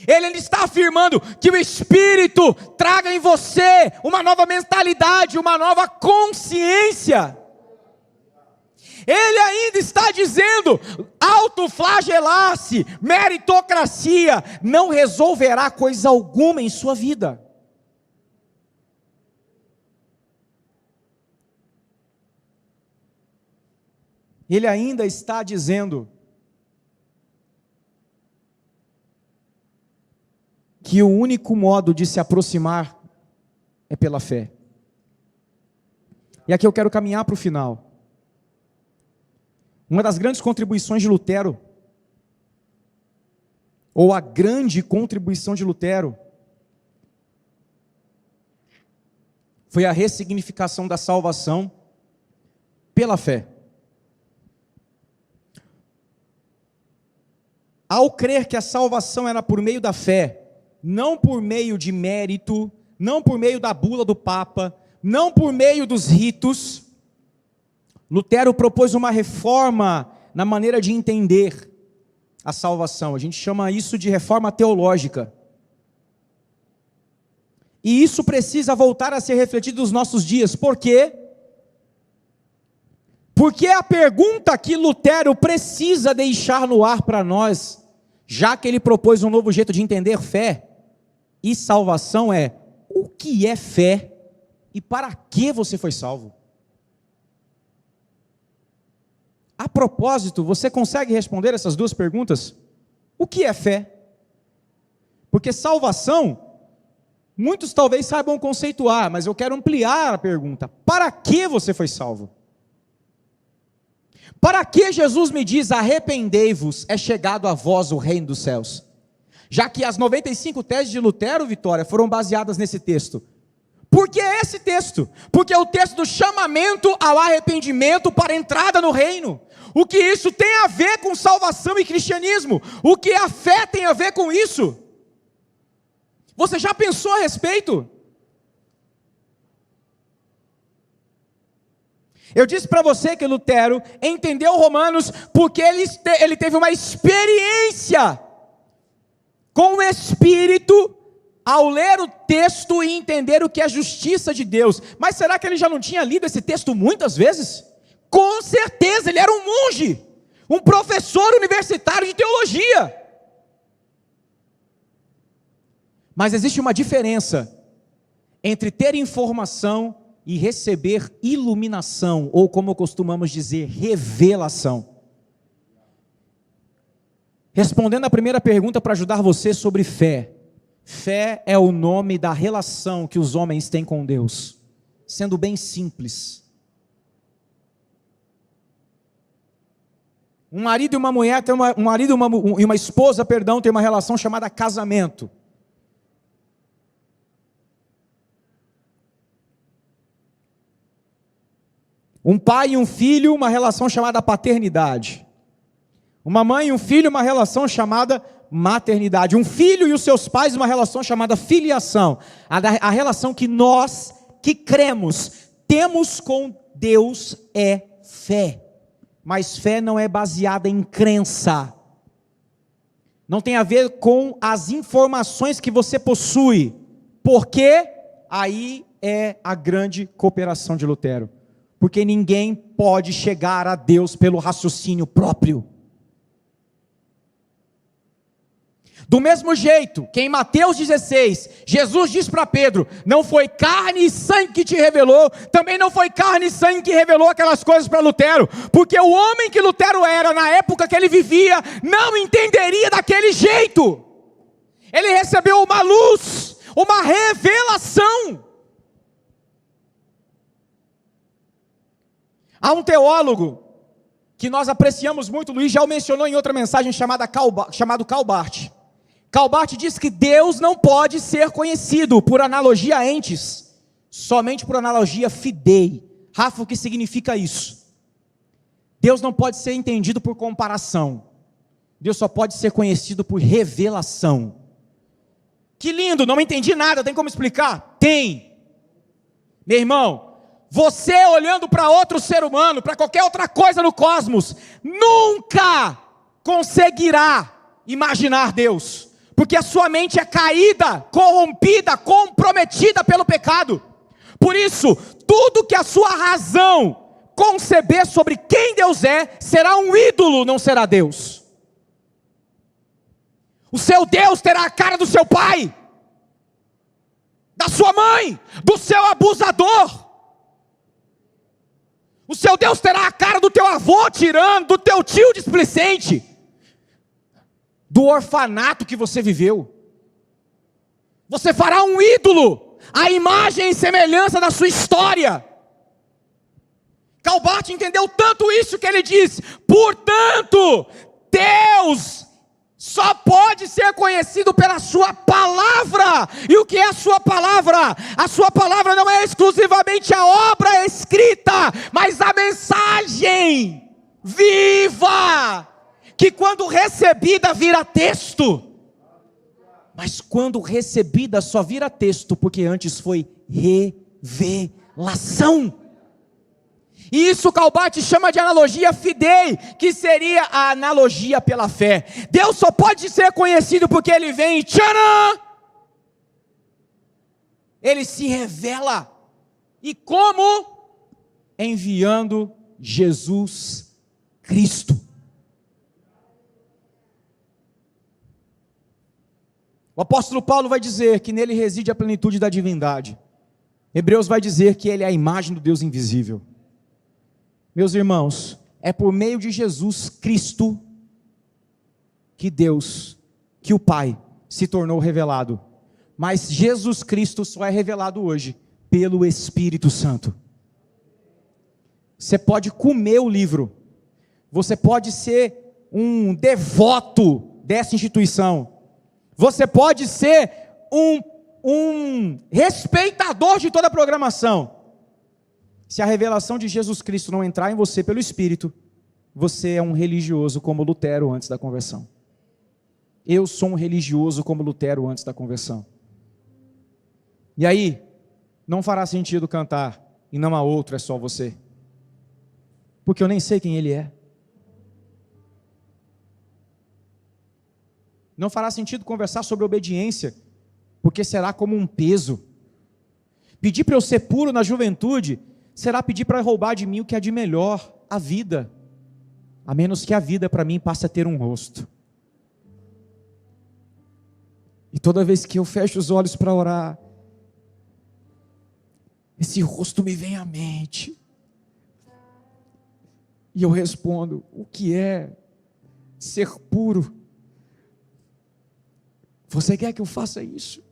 Ele ainda está afirmando que o Espírito traga em você uma nova mentalidade, uma nova consciência. Ele ainda está dizendo: autoflagelar-se, meritocracia, não resolverá coisa alguma em sua vida. Ele ainda está dizendo que o único modo de se aproximar é pela fé. E aqui eu quero caminhar para o final. Uma das grandes contribuições de Lutero, ou a grande contribuição de Lutero, foi a ressignificação da salvação pela fé. Ao crer que a salvação era por meio da fé, não por meio de mérito, não por meio da bula do Papa, não por meio dos ritos. Lutero propôs uma reforma na maneira de entender a salvação. A gente chama isso de reforma teológica. E isso precisa voltar a ser refletido nos nossos dias. Por quê? Porque a pergunta que Lutero precisa deixar no ar para nós, já que ele propôs um novo jeito de entender fé e salvação, é: o que é fé e para que você foi salvo? A propósito, você consegue responder essas duas perguntas? O que é fé? Porque salvação, muitos talvez saibam conceituar, mas eu quero ampliar a pergunta: para que você foi salvo? Para que Jesus me diz: arrependei-vos, é chegado a vós o reino dos céus? Já que as 95 teses de Lutero, Vitória, foram baseadas nesse texto. Por que esse texto? Porque é o texto do chamamento ao arrependimento para a entrada no reino. O que isso tem a ver com salvação e cristianismo? O que a fé tem a ver com isso? Você já pensou a respeito? Eu disse para você que Lutero entendeu Romanos porque ele teve uma experiência com o Espírito ao ler o texto e entender o que é a justiça de Deus. Mas será que ele já não tinha lido esse texto muitas vezes? Com certeza, ele era um monge, um professor universitário de teologia. Mas existe uma diferença entre ter informação e receber iluminação, ou como costumamos dizer, revelação. Respondendo a primeira pergunta para ajudar você sobre fé. Fé é o nome da relação que os homens têm com Deus, sendo bem simples. Um marido e uma mulher tem uma esposa, tem uma relação chamada casamento. Um pai e um filho, uma relação chamada paternidade. Uma mãe e um filho, uma relação chamada maternidade. Um filho e os seus pais, uma relação chamada filiação. A relação que nós, que cremos, temos com Deus é fé. Mas fé não é baseada em crença. Não tem a ver com as informações que você possui. Porque aí é a grande cooperação de Lutero. Porque ninguém pode chegar a Deus pelo raciocínio próprio. Do mesmo jeito que em Mateus 16, Jesus diz para Pedro: não foi carne e sangue que te revelou, também não foi carne e sangue que revelou aquelas coisas para Lutero, porque o homem que Lutero era, na época que ele vivia, não entenderia daquele jeito. Ele recebeu uma luz, uma revelação. Há um teólogo que nós apreciamos muito, Luiz já o mencionou em outra mensagem, chamado Karl Barth. Karl Barth diz que Deus não pode ser conhecido por analogia entes, somente por analogia fidei. Rafa, o que significa isso? Deus não pode ser entendido por comparação. Deus só pode ser conhecido por revelação. Que lindo, não entendi nada, tem como explicar? Tem. Meu irmão, você olhando para outro ser humano, para qualquer outra coisa no cosmos, nunca conseguirá imaginar Deus, porque a sua mente é caída, corrompida, comprometida pelo pecado. Por isso, tudo que a sua razão conceber sobre quem Deus é, será um ídolo, não será Deus. O seu Deus terá a cara do seu pai, da sua mãe, do seu abusador. O seu Deus terá a cara do teu avô tirando, do teu tio displicente, do orfanato que você viveu. Você fará um ídolo, a imagem e semelhança da sua história. Karl Barth entendeu tanto isso que ele diz: portanto, Deus só pode ser conhecido pela sua palavra. E o que é a sua palavra? A sua palavra não é exclusivamente a obra escrita, mas a mensagem viva, que quando recebida vira texto. Mas quando recebida só vira texto, porque antes foi revelação. E isso Calbart chama de analogia fidei, que seria a analogia pela fé. Deus só pode ser conhecido porque Ele vem e tcharam! Ele se revela. E como? Enviando Jesus Cristo. O apóstolo Paulo vai dizer que nele reside a plenitude da divindade. Hebreus vai dizer que ele é a imagem do Deus invisível. Meus irmãos, é por meio de Jesus Cristo que Deus, que o Pai, se tornou revelado. Mas Jesus Cristo só é revelado hoje pelo Espírito Santo. Você pode comer o livro, você pode ser um devoto dessa instituição, você pode ser um respeitador de toda a programação. Se a revelação de Jesus Cristo não entrar em você pelo Espírito, você é um religioso como Lutero antes da conversão. Eu sou um religioso como Lutero antes da conversão. E aí, não fará sentido cantar, e não há outro, é só você. Porque eu nem sei quem Ele é. Não fará sentido conversar sobre obediência, porque será como um peso. Pedir para eu ser puro na juventude, será pedir para roubar de mim o que há de melhor, a vida. A menos que a vida para mim passe a ter um rosto. E toda vez que eu fecho os olhos para orar, esse rosto me vem à mente. E eu respondo, o que é ser puro? Você quer que eu faça isso?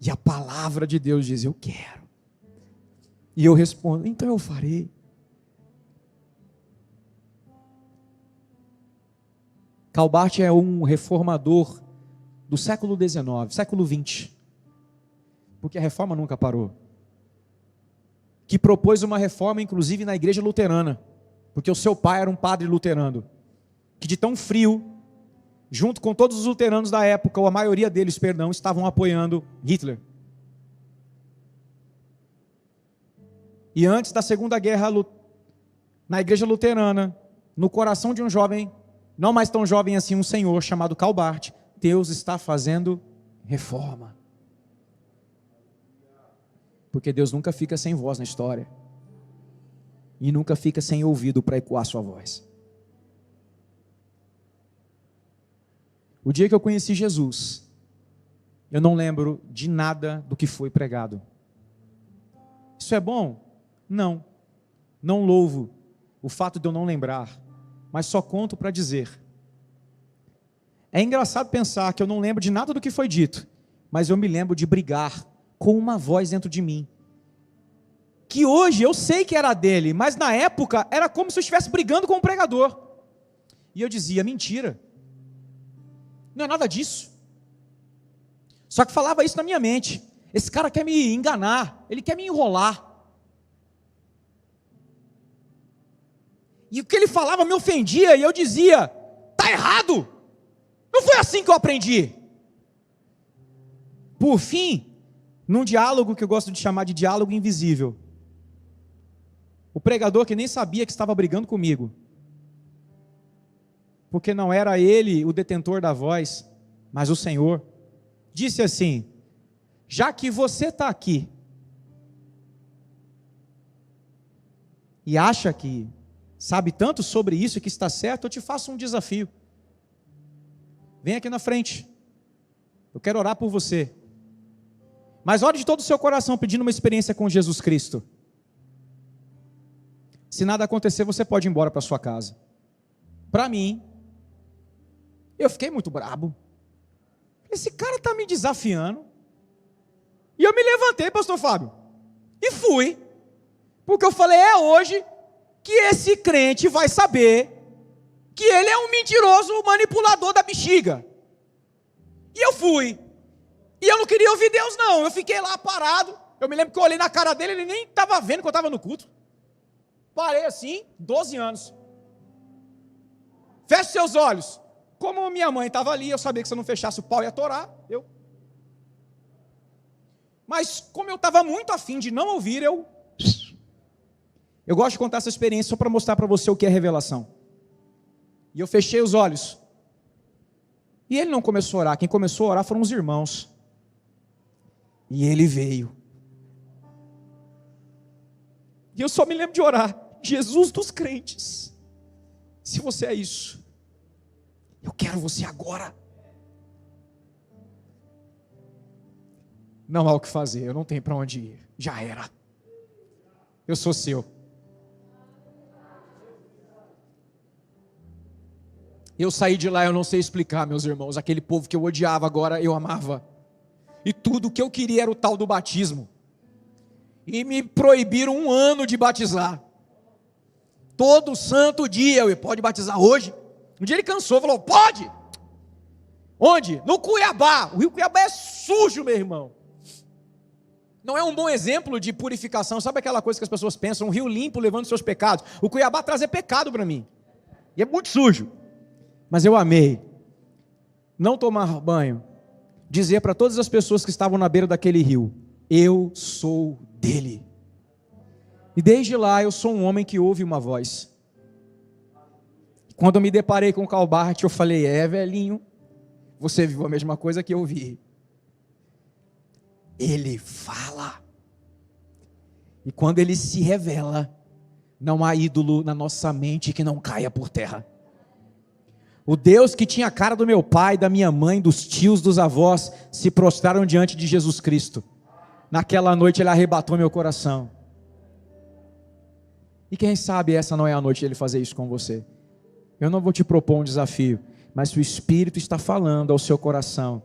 E a palavra de Deus diz, eu quero. E eu respondo, então eu farei. Calbart é um reformador do século XIX, século XX. Porque a reforma nunca parou. Que propôs uma reforma, inclusive, na igreja luterana. Porque o seu pai era um padre luterano. Que de tão frio, junto com todos os luteranos da época, ou a maioria deles, estavam apoiando Hitler. E antes da Segunda Guerra, na igreja luterana, no coração de um jovem, não mais tão jovem assim, um senhor chamado Calbart, Deus está fazendo reforma. Porque Deus nunca fica sem voz na história. E nunca fica sem ouvido para ecoar sua voz. O dia que eu conheci Jesus, eu não lembro de nada do que foi pregado. Isso é bom? Não. Não louvo o fato de eu não lembrar, mas só conto para dizer. É engraçado pensar que eu não lembro de nada do que foi dito, mas eu me lembro de brigar com uma voz dentro de mim, que hoje eu sei que era dele, mas na época era como se eu estivesse brigando com o pregador. E eu dizia, mentira. Não é nada disso. Só que falava isso na minha mente. Esse cara quer me enganar, ele quer me enrolar. E o que ele falava me ofendia, e eu dizia, está errado. Não foi assim que eu aprendi. Por fim, num diálogo que eu gosto de chamar de diálogo invisível, o pregador que nem sabia que estava brigando comigo, porque não era ele o detentor da voz, mas o Senhor, disse assim, já que você está aqui, e acha que sabe tanto sobre isso e que está certo, eu te faço um desafio, vem aqui na frente, eu quero orar por você, mas ore de todo o seu coração, pedindo uma experiência com Jesus Cristo. Se nada acontecer, você pode ir embora para sua casa. Para mim, eu fiquei muito brabo. Esse cara está me desafiando. E eu me levantei, pastor Fábio, e fui. Porque eu falei, é hoje que esse crente vai saber que ele é um mentiroso manipulador da bexiga. E eu fui. E eu não queria ouvir Deus não, eu fiquei lá parado. Eu me lembro que eu olhei na cara dele, ele nem estava vendo que eu estava no culto. Parei assim, 12 anos. Feche seus olhos. Como minha mãe estava ali, eu sabia que se eu não fechasse o pau ia torar. Mas como eu estava muito afim de não ouvir, eu gosto de contar essa experiência só para mostrar para você o que é revelação. E eu fechei os olhos. E ele não começou a orar. Quem começou a orar foram os irmãos. E ele veio. E eu só me lembro de orar. Jesus dos crentes. Se você é isso, eu quero você agora. Não há o que fazer, eu não tenho para onde ir. Já era. Eu sou seu. Eu saí de lá, eu não sei explicar, meus irmãos. Aquele povo que eu odiava, agora eu amava. E tudo o que eu queria era o tal do batismo. E me proibiram 1 ano de batizar. Todo santo dia, pode batizar hoje? Um dia ele cansou, falou, pode. Onde? No Cuiabá. O rio Cuiabá é sujo, meu irmão. Não é um bom exemplo de purificação. Sabe aquela coisa que as pessoas pensam, um rio limpo levando seus pecados? O Cuiabá traz pecado para mim. E é muito sujo. Mas eu amei. Não tomar banho. Dizer para todas as pessoas que estavam na beira daquele rio, eu sou dele. E desde lá eu sou um homem que ouve uma voz. Quando eu me deparei com o Karl Barth, eu falei, velhinho, você viu a mesma coisa que eu vi. Ele fala. E quando ele se revela, não há ídolo na nossa mente que não caia por terra. O Deus que tinha a cara do meu pai, da minha mãe, dos tios, dos avós, se prostraram diante de Jesus Cristo. Naquela noite ele arrebatou meu coração. E quem sabe essa não é a noite de ele fazer isso com você. Eu não vou te propor um desafio, mas se o Espírito está falando ao seu coração,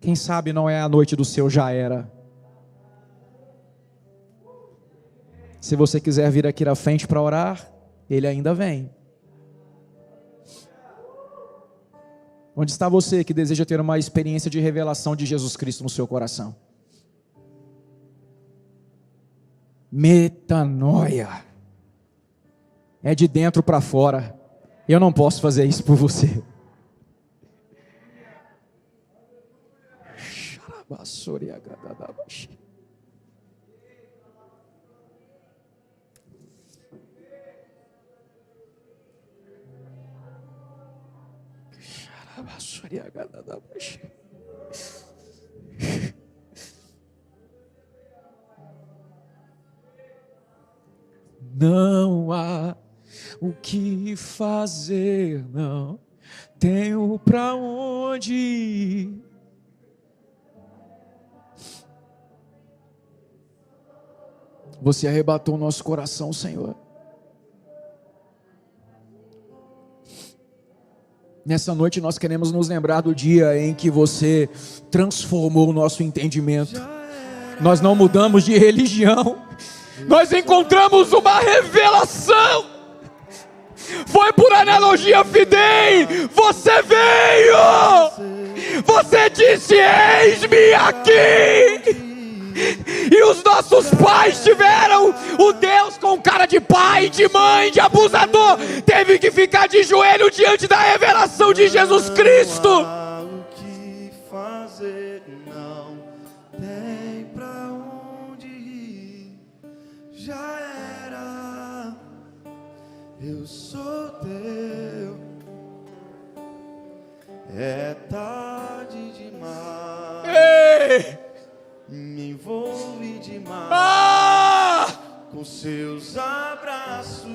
quem sabe não é a noite do seu já era. Se você quiser vir aqui à frente para orar, ele ainda vem. Onde está você que deseja ter uma experiência de revelação de Jesus Cristo no seu coração? Metanoia. É de dentro para fora. Eu não posso fazer isso por você. Não há o que fazer, não tenho para onde ir. Você arrebatou o nosso coração, Senhor. Nessa noite nós queremos nos lembrar do dia em que você transformou o nosso entendimento. Nós não mudamos de religião. Nós encontramos uma revelação. Foi por analogia fidei. Você veio. Você disse, eis-me aqui. E os nossos pais tiveram o Deus com cara de pai, de mãe, de abusador. Teve que ficar de joelho diante da revelação de Jesus Cristo. Não há o que fazer, não tem pra onde ir. Já era, eu sou teu. É tarde demais. Ei! Me envolve demais com seus abraços.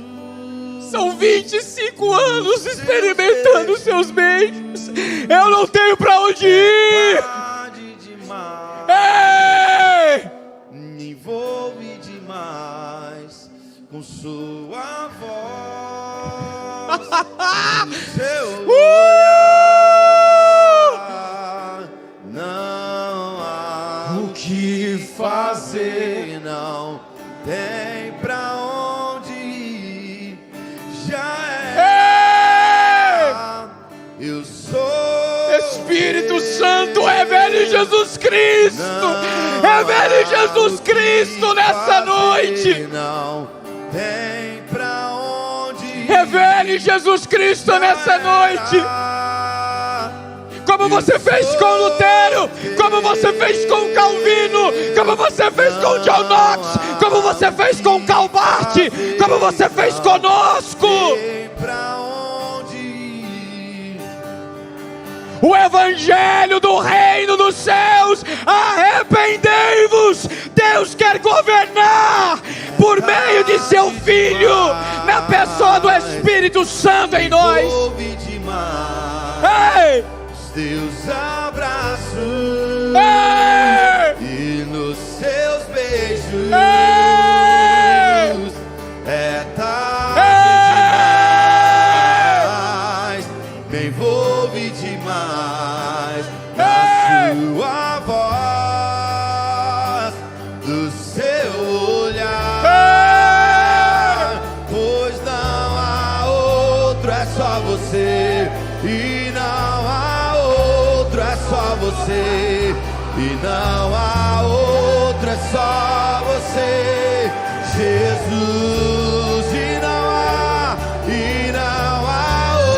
São 25 anos experimentando seus beijos. Eu não tenho pra onde ir. Tarde demais. Ei! Me envolve demais com sua voz. Seu olhar. Não há O que fazer, não tem pra onde ir. Já é. Eu sou Espírito Santo, revele Jesus Cristo. Revele Jesus Cristo nessa noite. Não tem pra onde ir. Revele Jesus Cristo nessa noite. como você fez com Lutero, como você fez com Calvino, como você fez com John Knox, como você fez com Karl Barth, como você fez conosco. O evangelho do reino dos céus, arrependei-vos. Deus quer governar por meio de seu Filho, na pessoa do Espírito Santo em nós. Ei! Teus abraços, Ei! e nos seus beijos, Ei! é tarde demais, me envolve demais na sua voz, do seu olhar, pois não há outro, é só você, e não há outro, é só você, e não há outro, é só você, Jesus, e não há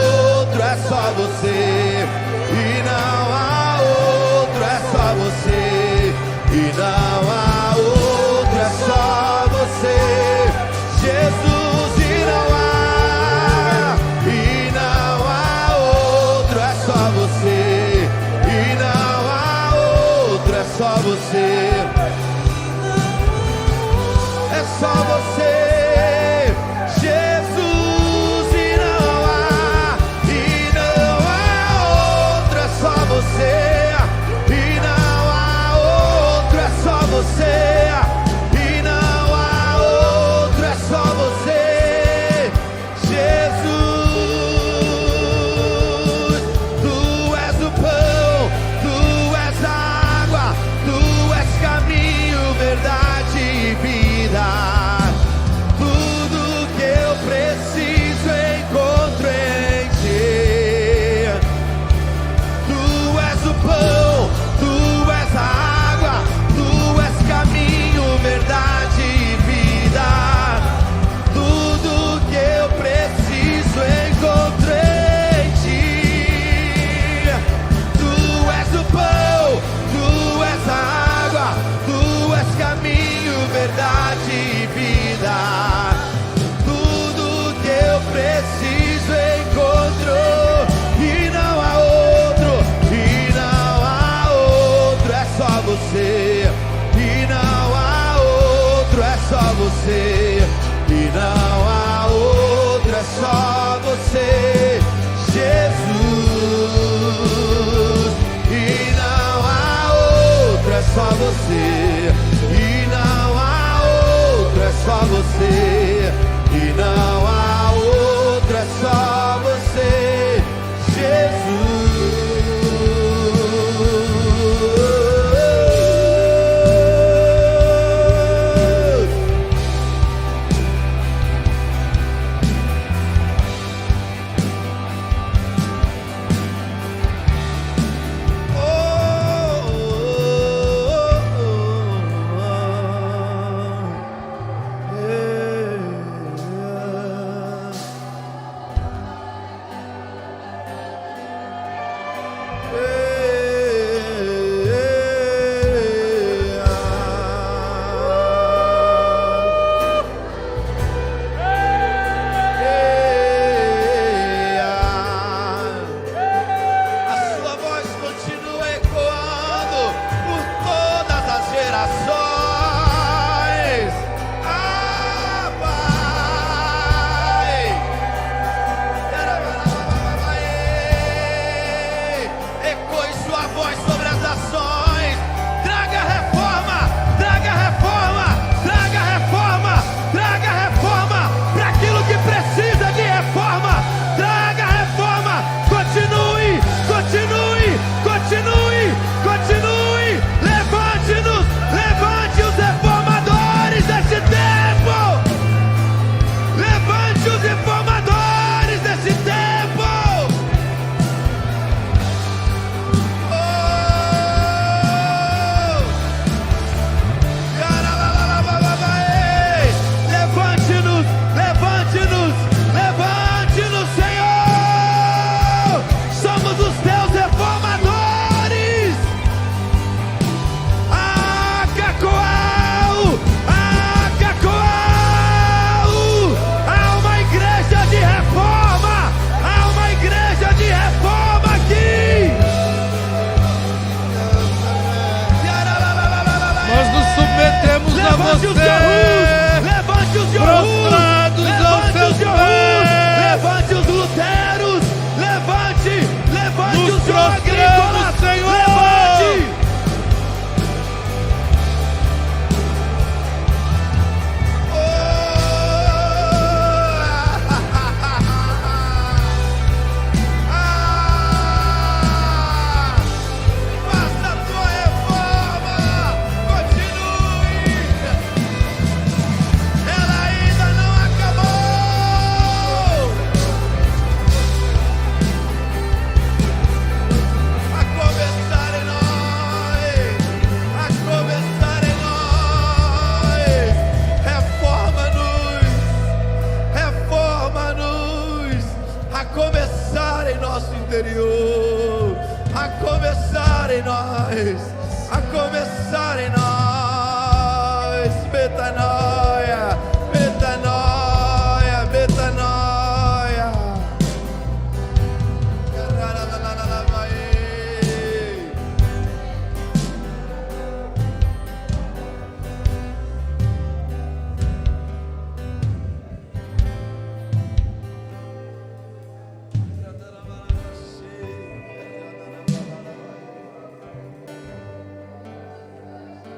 outro, é só você, e não há outro, é só você, e não há outro, é só você, Jesus, e não há outro, é só você, e não há outro, é só você, é só você, Jesus, e não há outro, é só você, e não há outro, é só você, e não há outro, é só você, Jesus, tu és o pão, tu és a água, tu és caminho, verdade e vida. Tudo que eu preciso encontro em ti. Tu és o pão, tu és a água, tu és caminho, verdade e vida. Tudo que eu preciso encontro em ti. Tu és o pão, tu és a água, tu és caminho, verdade e vida. Tudo que eu preciso encontro, e não há outro, e não há outro, é só você, e não há outro, é só você, e não há outro, é só você, Jesus, e não há outro, é só você, e não há outro, é só você, e não há outro, é só você, Jesus. Levante os Yahus! Levante os Yahus! Prostrados aos Levante seus os Yahus! pés. Levante os Luteros! Levante Nos os prostramos, agrícolas! Senhor! Levante! Faça a tua reforma! Continue! Ela ainda não acabou! A começar em nós! A começar em nós! Reforma-nos! Reforma-nos! A começar em nosso interior! A começar em nós! A começar em nós! Metanoia! Metanoia! Metanoia!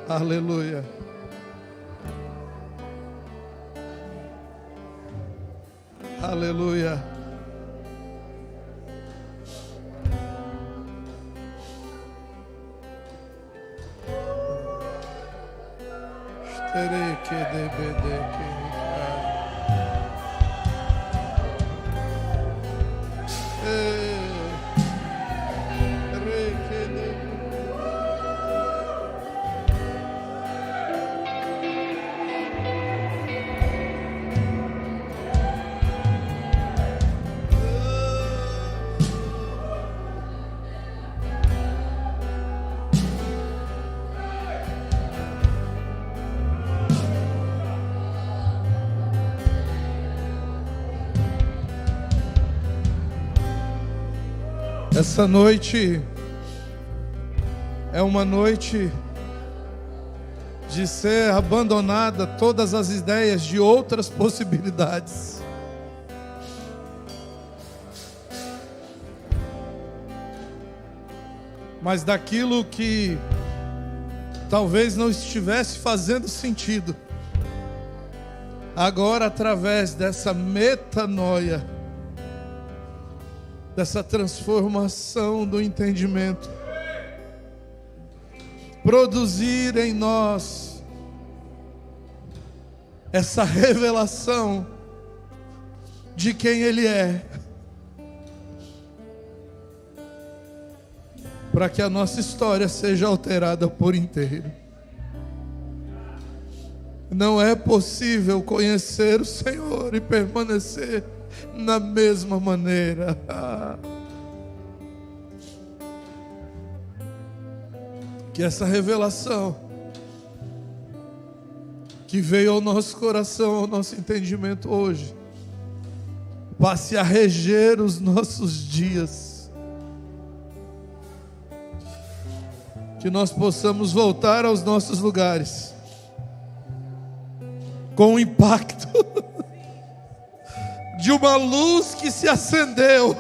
Aleluia. Aleluia. Essa noite é uma noite de ser abandonada todas as ideias de outras possibilidades. Mas daquilo que talvez não estivesse fazendo sentido, agora através dessa metanoia, dessa transformação do entendimento, produzir em nós essa revelação de quem Ele é, para que a nossa história seja alterada por inteiro. Não é possível conhecer o Senhor e permanecer na mesma maneira. Que essa revelação que veio ao nosso coração, ao nosso entendimento hoje, passe a reger os nossos dias. Que nós possamos voltar aos nossos lugares com o impacto de uma luz que se acendeu,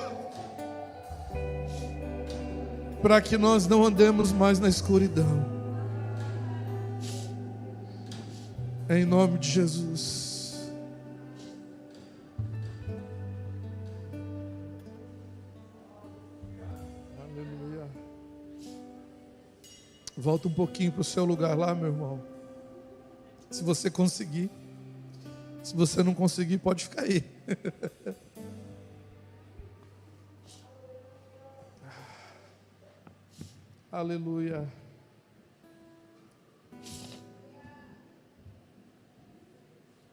para que nós não andemos mais na escuridão. Em nome de Jesus. Aleluia. Volta um pouquinho para o seu lugar lá, meu irmão. Se você conseguir. Se você não conseguir, pode ficar aí. Aleluia.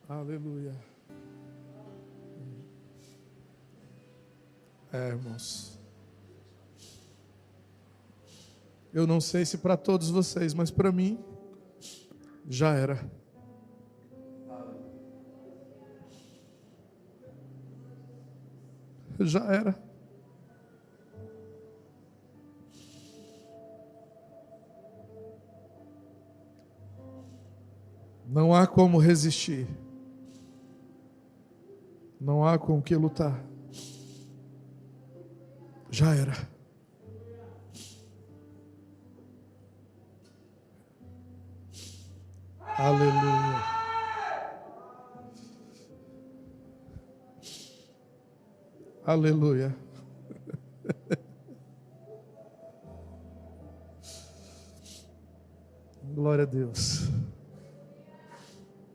Aleluia. Irmãos, eu não sei se para todos vocês, mas para mim já era. Já era. Não há como resistir. Não há com o que lutar. Já era. Aleluia. Aleluia. Glória a Deus.